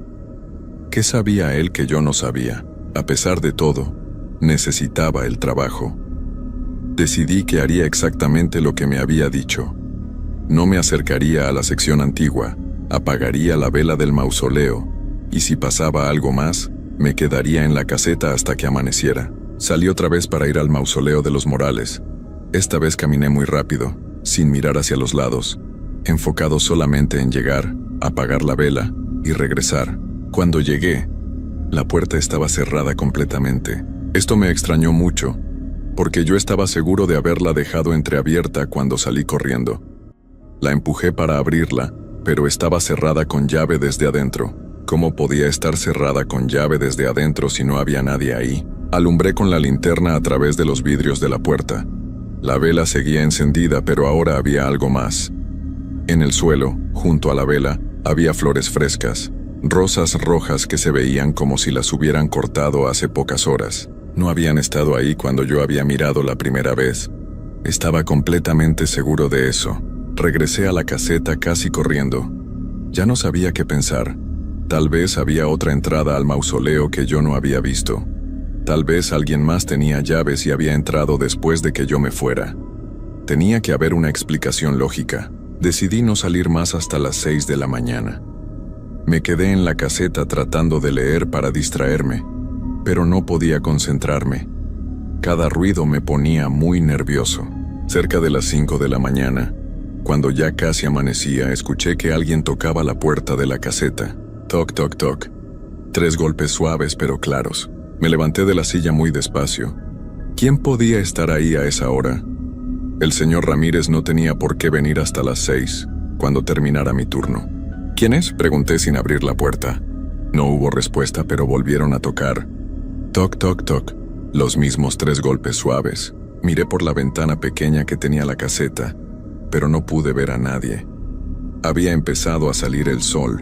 ¿Qué sabía él que yo no sabía? A pesar de todo, necesitaba el trabajo. Decidí que haría exactamente lo que me había dicho. No me acercaría a la sección antigua, apagaría la vela del mausoleo, y si pasaba algo más, me quedaría en la caseta hasta que amaneciera. Salí otra vez para ir al mausoleo de los Morales. Esta vez caminé muy rápido, sin mirar hacia los lados, enfocado solamente en llegar, apagar la vela y regresar. Cuando llegué, la puerta estaba cerrada completamente. Esto me extrañó mucho, porque yo estaba seguro de haberla dejado entreabierta cuando salí corriendo. La empujé para abrirla, pero estaba cerrada con llave desde adentro. ¿Cómo podía estar cerrada con llave desde adentro si no había nadie ahí? Alumbré con la linterna a través de los vidrios de la puerta. La vela seguía encendida, pero ahora había algo más. En el suelo, junto a la vela, había flores frescas, rosas rojas que se veían como si las hubieran cortado hace pocas horas. No habían estado ahí cuando yo había mirado la primera vez. Estaba completamente seguro de eso. Regresé a la caseta casi corriendo. Ya no sabía qué pensar. Tal vez había otra entrada al mausoleo que yo no había visto. Tal vez alguien más tenía llaves y había entrado después de que yo me fuera. Tenía que haber una explicación lógica. Decidí no salir más hasta las 6 de la mañana. Me quedé en la caseta tratando de leer para distraerme, pero no podía concentrarme. Cada ruido me ponía muy nervioso. Cerca de las 5 de la mañana, cuando ya casi amanecía, escuché que alguien tocaba la puerta de la caseta. Toc, toc, toc. 3 golpes suaves pero claros. Me levanté de la silla muy despacio. ¿Quién podía estar ahí a esa hora? El señor Ramírez no tenía por qué venir hasta las 6, cuando terminara mi turno. ¿Quién es?, pregunté sin abrir la puerta. No hubo respuesta, pero volvieron a tocar. Toc, toc, toc. Los mismos 3 golpes suaves. Miré por la ventana pequeña que tenía la caseta, pero no pude ver a nadie. Había empezado a salir el sol,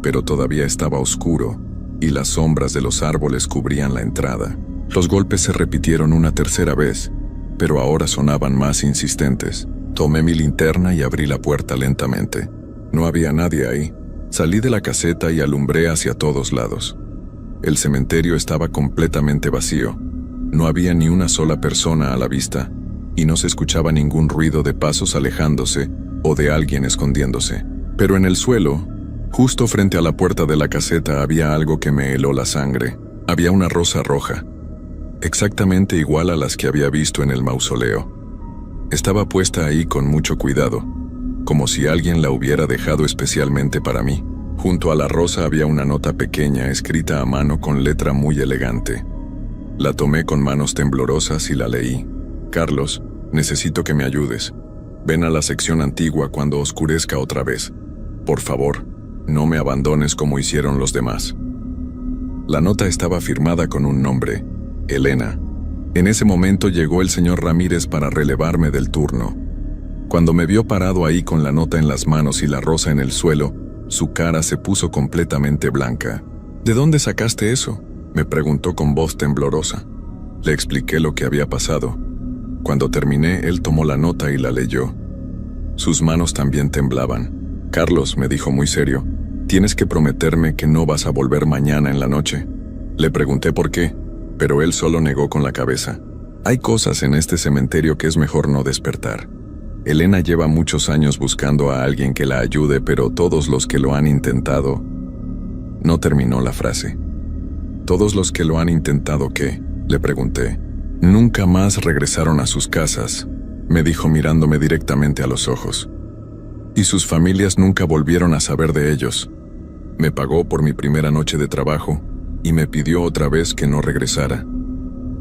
pero todavía estaba oscuro, y las sombras de los árboles cubrían la entrada. Los golpes se repitieron una tercera vez, pero ahora sonaban más insistentes. Tomé mi linterna y abrí la puerta lentamente. No había nadie ahí. Salí de la caseta y alumbré hacia todos lados. El cementerio estaba completamente vacío. No había ni una sola persona a la vista, y no se escuchaba ningún ruido de pasos alejándose o de alguien escondiéndose. Pero en el suelo, justo frente a la puerta de la caseta, había algo que me heló la sangre. Había una rosa roja, exactamente igual a las que había visto en el mausoleo. Estaba puesta ahí con mucho cuidado, como si alguien la hubiera dejado especialmente para mí. Junto a la rosa había una nota pequeña escrita a mano con letra muy elegante. La tomé con manos temblorosas y la leí. Carlos, necesito que me ayudes. Ven a la sección antigua cuando oscurezca otra vez. Por favor, no me abandones como hicieron los demás. La nota estaba firmada con un nombre, Elena. En ese momento llegó el señor Ramírez para relevarme del turno. Cuando me vio parado ahí con la nota en las manos y la rosa en el suelo, su cara se puso completamente blanca. ¿De dónde sacaste eso?, me preguntó con voz temblorosa. Le expliqué lo que había pasado. Cuando terminé, él tomó la nota y la leyó. Sus manos también temblaban. Carlos, me dijo muy serio, tienes que prometerme que no vas a volver mañana en la noche. Le pregunté por qué, pero él solo negó con la cabeza. Hay cosas en este cementerio que es mejor no despertar. Elena lleva muchos años buscando a alguien que la ayude, pero todos los que lo han intentado... No terminó la frase. ¿Todos los que lo han intentado qué?, le pregunté. Nunca más regresaron a sus casas, me dijo mirándome directamente a los ojos. Y sus familias nunca volvieron a saber de ellos. Me pagó por mi primera noche de trabajo y me pidió otra vez que no regresara.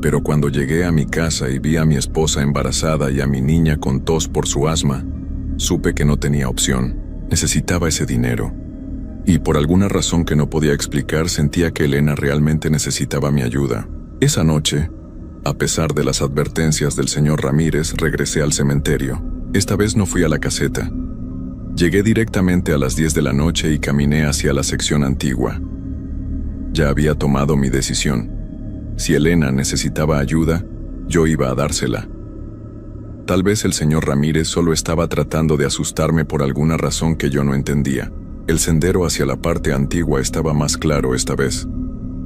Pero cuando llegué a mi casa y vi a mi esposa embarazada y a mi niña con tos por su asma, supe que no tenía opción. Necesitaba ese dinero. Y por alguna razón que no podía explicar, sentía que Elena realmente necesitaba mi ayuda. Esa noche, a pesar de las advertencias del señor Ramírez, regresé al cementerio. Esta vez no fui a la caseta. Llegué directamente a las 10 de la noche y caminé hacia la sección antigua. Ya había tomado mi decisión. Si Elena necesitaba ayuda, yo iba a dársela. Tal vez el señor Ramírez solo estaba tratando de asustarme por alguna razón que yo no entendía. El sendero hacia la parte antigua estaba más claro esta vez,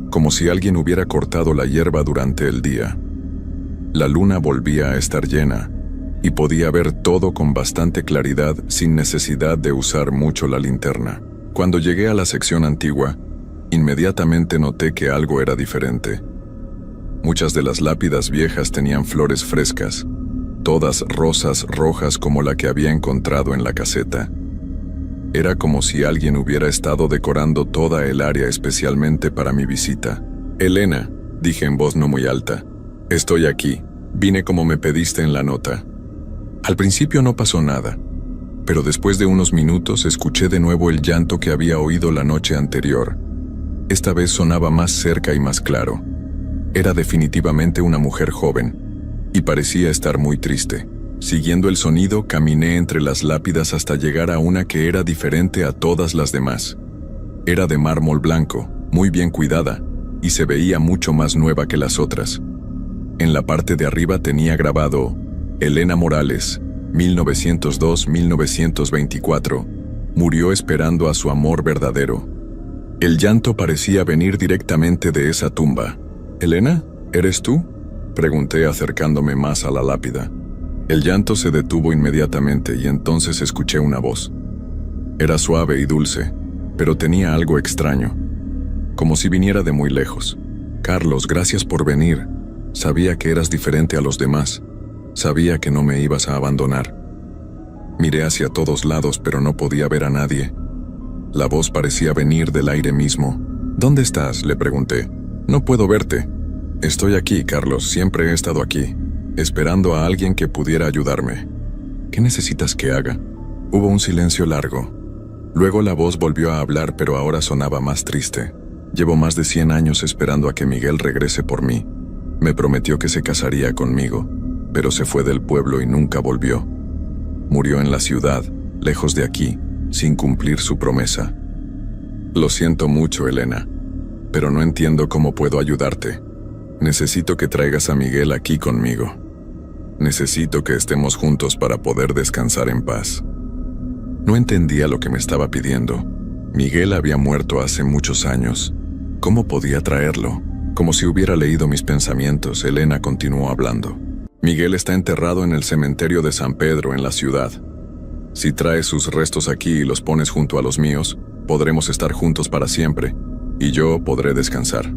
como si alguien hubiera cortado la hierba durante el día. La luna volvía a estar llena, y podía ver todo con bastante claridad sin necesidad de usar mucho la linterna. Cuando llegué a la sección antigua, inmediatamente noté que algo era diferente. Muchas de las lápidas viejas tenían flores frescas, todas rosas rojas como la que había encontrado en la caseta. Era como si alguien hubiera estado decorando toda el área especialmente para mi visita. «Elena», dije en voz no muy alta, «estoy aquí, vine como me pediste en la nota». Al principio no pasó nada, pero después de unos minutos escuché de nuevo el llanto que había oído la noche anterior. Esta vez sonaba más cerca y más claro. Era definitivamente una mujer joven, y parecía estar muy triste. Siguiendo el sonido, caminé entre las lápidas hasta llegar a una que era diferente a todas las demás. Era de mármol blanco, muy bien cuidada, y se veía mucho más nueva que las otras. En la parte de arriba tenía grabado: Elena Morales, 1902-1924, murió esperando a su amor verdadero. El llanto parecía venir directamente de esa tumba. «¿Elena? ¿Eres tú?», pregunté acercándome más a la lápida. El llanto se detuvo inmediatamente y entonces escuché una voz. Era suave y dulce, pero tenía algo extraño, como si viniera de muy lejos. «Carlos, gracias por venir. Sabía que eras diferente a los demás. Sabía que no me ibas a abandonar». Miré hacia todos lados, pero no podía ver a nadie. La voz parecía venir del aire mismo. «¿Dónde estás?», le pregunté. «No puedo verte». «Estoy aquí, Carlos, siempre he estado aquí, esperando a alguien que pudiera ayudarme». «¿Qué necesitas que haga?». Hubo un silencio largo. Luego la voz volvió a hablar, pero ahora sonaba más triste. «Llevo más de 100 años esperando a que Miguel regrese por mí. Me prometió que se casaría conmigo, pero se fue del pueblo y nunca volvió. Murió en la ciudad, lejos de aquí, sin cumplir su promesa. Lo siento mucho, Elena, pero no entiendo cómo puedo ayudarte. Necesito que traigas a Miguel aquí conmigo. Necesito que estemos juntos para poder descansar en paz». No entendía lo que me estaba pidiendo. Miguel había muerto hace muchos años. ¿Cómo podía traerlo? Como si hubiera leído mis pensamientos, Elena continuó hablando. «Miguel está enterrado en el cementerio de San Pedro, en la ciudad. Si traes sus restos aquí y los pones junto a los míos, podremos estar juntos para siempre, y yo podré descansar».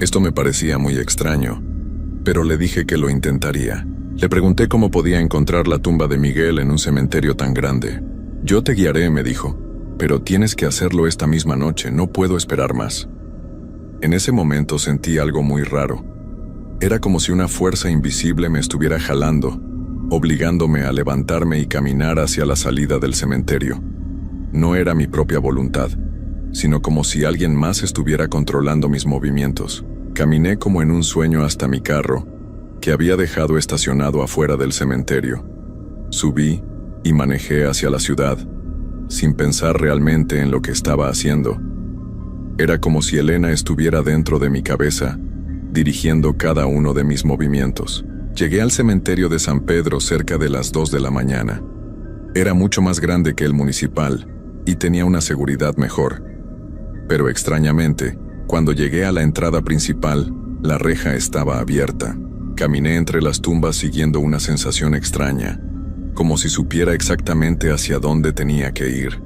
Esto me parecía muy extraño, pero le dije que lo intentaría. Le pregunté cómo podía encontrar la tumba de Miguel en un cementerio tan grande. «Yo te guiaré», me dijo, «pero tienes que hacerlo esta misma noche, no puedo esperar más». En ese momento sentí algo muy raro. Era como si una fuerza invisible me estuviera jalando, obligándome a levantarme y caminar hacia la salida del cementerio. No era mi propia voluntad, sino como si alguien más estuviera controlando mis movimientos. Caminé como en un sueño hasta mi carro, que había dejado estacionado afuera del cementerio. Subí y manejé hacia la ciudad, sin pensar realmente en lo que estaba haciendo. Era como si Elena estuviera dentro de mi cabeza, dirigiendo cada uno de mis movimientos. Llegué al cementerio de San Pedro cerca de las 2 de la mañana. Era mucho más grande que el municipal y tenía una seguridad mejor. Pero extrañamente, cuando llegué a la entrada principal, la reja estaba abierta. Caminé entre las tumbas siguiendo una sensación extraña. como si supiera exactamente hacia dónde tenía que ir.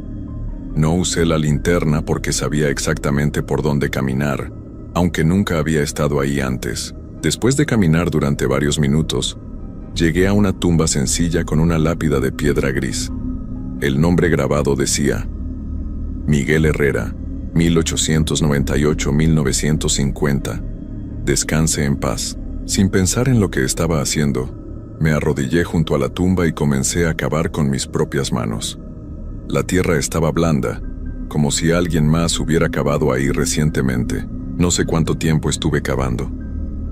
No usé la linterna porque sabía exactamente por dónde caminar, aunque nunca había estado ahí antes. Después de caminar durante varios minutos, llegué a una tumba sencilla con una lápida de piedra gris. El nombre grabado decía: Miguel Herrera, 1898-1950. Descanse en paz. Sin pensar en lo que estaba haciendo, me arrodillé junto a la tumba y comencé a cavar con mis propias manos. La tierra estaba blanda, como si alguien más hubiera cavado ahí recientemente. No sé cuánto tiempo estuve cavando.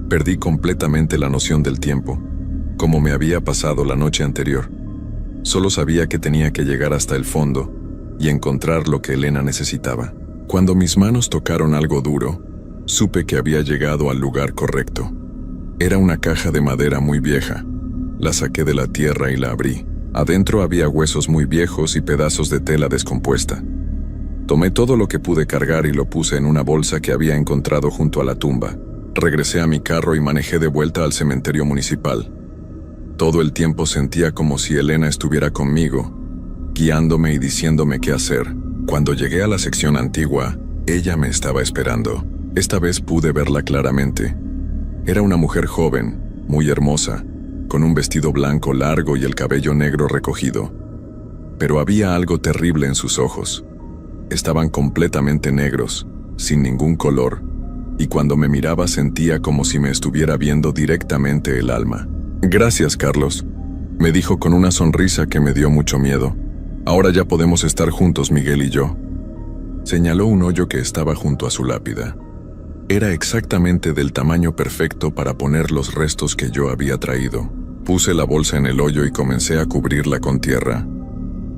Perdí completamente la noción del tiempo, como me había pasado la noche anterior. Solo sabía que tenía que llegar hasta el fondo y encontrar lo que Elena necesitaba. Cuando mis manos tocaron algo duro, supe que había llegado al lugar correcto. Era una caja de madera muy vieja. La saqué de la tierra y la abrí. Adentro había huesos muy viejos y pedazos de tela descompuesta. Tomé todo lo que pude cargar y lo puse en una bolsa que había encontrado junto a la tumba. Regresé a mi carro y manejé de vuelta al cementerio municipal. Todo el tiempo sentía como si Elena estuviera conmigo, guiándome y diciéndome qué hacer. Cuando llegué a la sección antigua, ella me estaba esperando. Esta vez pude verla claramente. Era una mujer joven, muy hermosa, con un vestido blanco largo y el cabello negro recogido. Pero había algo terrible en sus ojos. Estaban completamente negros, sin ningún color, y cuando me miraba sentía como si me estuviera viendo directamente el alma. «Gracias, Carlos», me dijo con una sonrisa que me dio mucho miedo. «Ahora ya podemos estar juntos, Miguel y yo». Señaló un hoyo que estaba junto a su lápida. Era exactamente del tamaño perfecto para poner los restos que yo había traído. Puse la bolsa en el hoyo y comencé a cubrirla con tierra.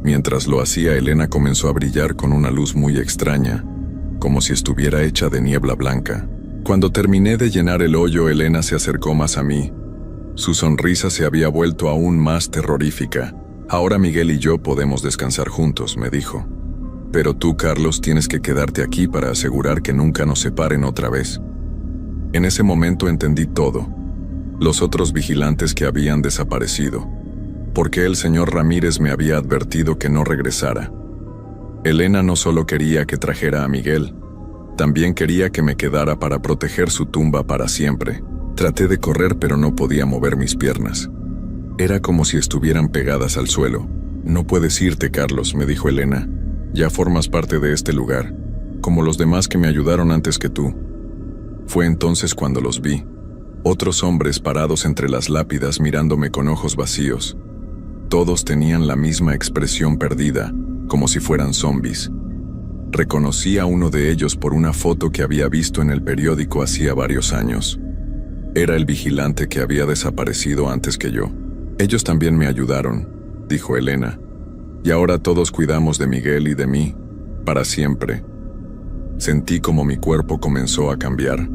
Mientras lo hacía, Elena comenzó a brillar con una luz muy extraña, como si estuviera hecha de niebla blanca. Cuando terminé de llenar el hoyo, Elena se acercó más a mí. Su sonrisa se había vuelto aún más terrorífica. «Ahora Miguel y yo podemos descansar juntos», me dijo. «Pero tú, Carlos, tienes que quedarte aquí para asegurar que nunca nos separen otra vez». En ese momento entendí todo. Los otros vigilantes que habían desaparecido. ¿Por qué el señor Ramírez me había advertido que no regresara? Elena no solo quería que trajera a Miguel, también quería que me quedara para proteger su tumba para siempre. Traté de correr, pero no podía mover mis piernas. Era como si estuvieran pegadas al suelo. «No puedes irte, Carlos», me dijo Elena. «Ya formas parte de este lugar, como los demás que me ayudaron antes que tú». Fue entonces cuando los vi. Otros hombres parados entre las lápidas mirándome con ojos vacíos. Todos tenían la misma expresión perdida, como si fueran zombies. Reconocí a uno de ellos por una foto que había visto en el periódico hacía varios años. Era el vigilante que había desaparecido antes que yo. «Ellos también me ayudaron», dijo Elena. «Y ahora todos cuidamos de Miguel y de mí, para siempre». Sentí como mi cuerpo comenzó a cambiar.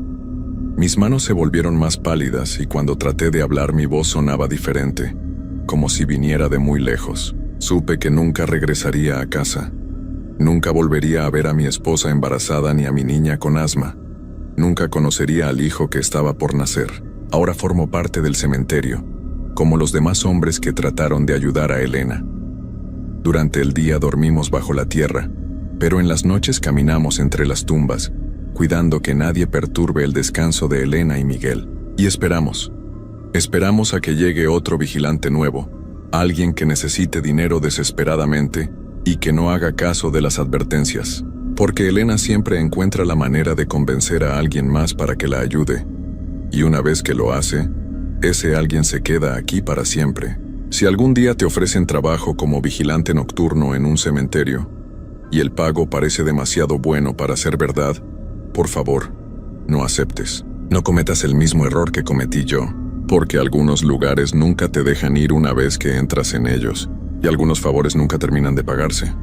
Mis manos se volvieron más pálidas y cuando traté de hablar mi voz sonaba diferente, como si viniera de muy lejos. Supe que nunca regresaría a casa. Nunca volvería a ver a mi esposa embarazada ni a mi niña con asma. Nunca conocería al hijo que estaba por nacer. Ahora formo parte del cementerio, como los demás hombres que trataron de ayudar a Elena. Durante el día dormimos bajo la tierra, pero en las noches caminamos entre las tumbas, cuidando que nadie perturbe el descanso de Elena y Miguel. Y esperamos. Esperamos a que llegue otro vigilante nuevo, alguien que necesite dinero desesperadamente y que no haga caso de las advertencias. Porque Elena siempre encuentra la manera de convencer a alguien más para que la ayude. Y una vez que lo hace, ese alguien se queda aquí para siempre. Si algún día te ofrecen trabajo como vigilante nocturno en un cementerio, y el pago parece demasiado bueno para ser verdad, por favor, no aceptes. No cometas el mismo error que cometí yo, porque algunos lugares nunca te dejan ir una vez que entras en ellos, y algunos favores nunca terminan de pagarse.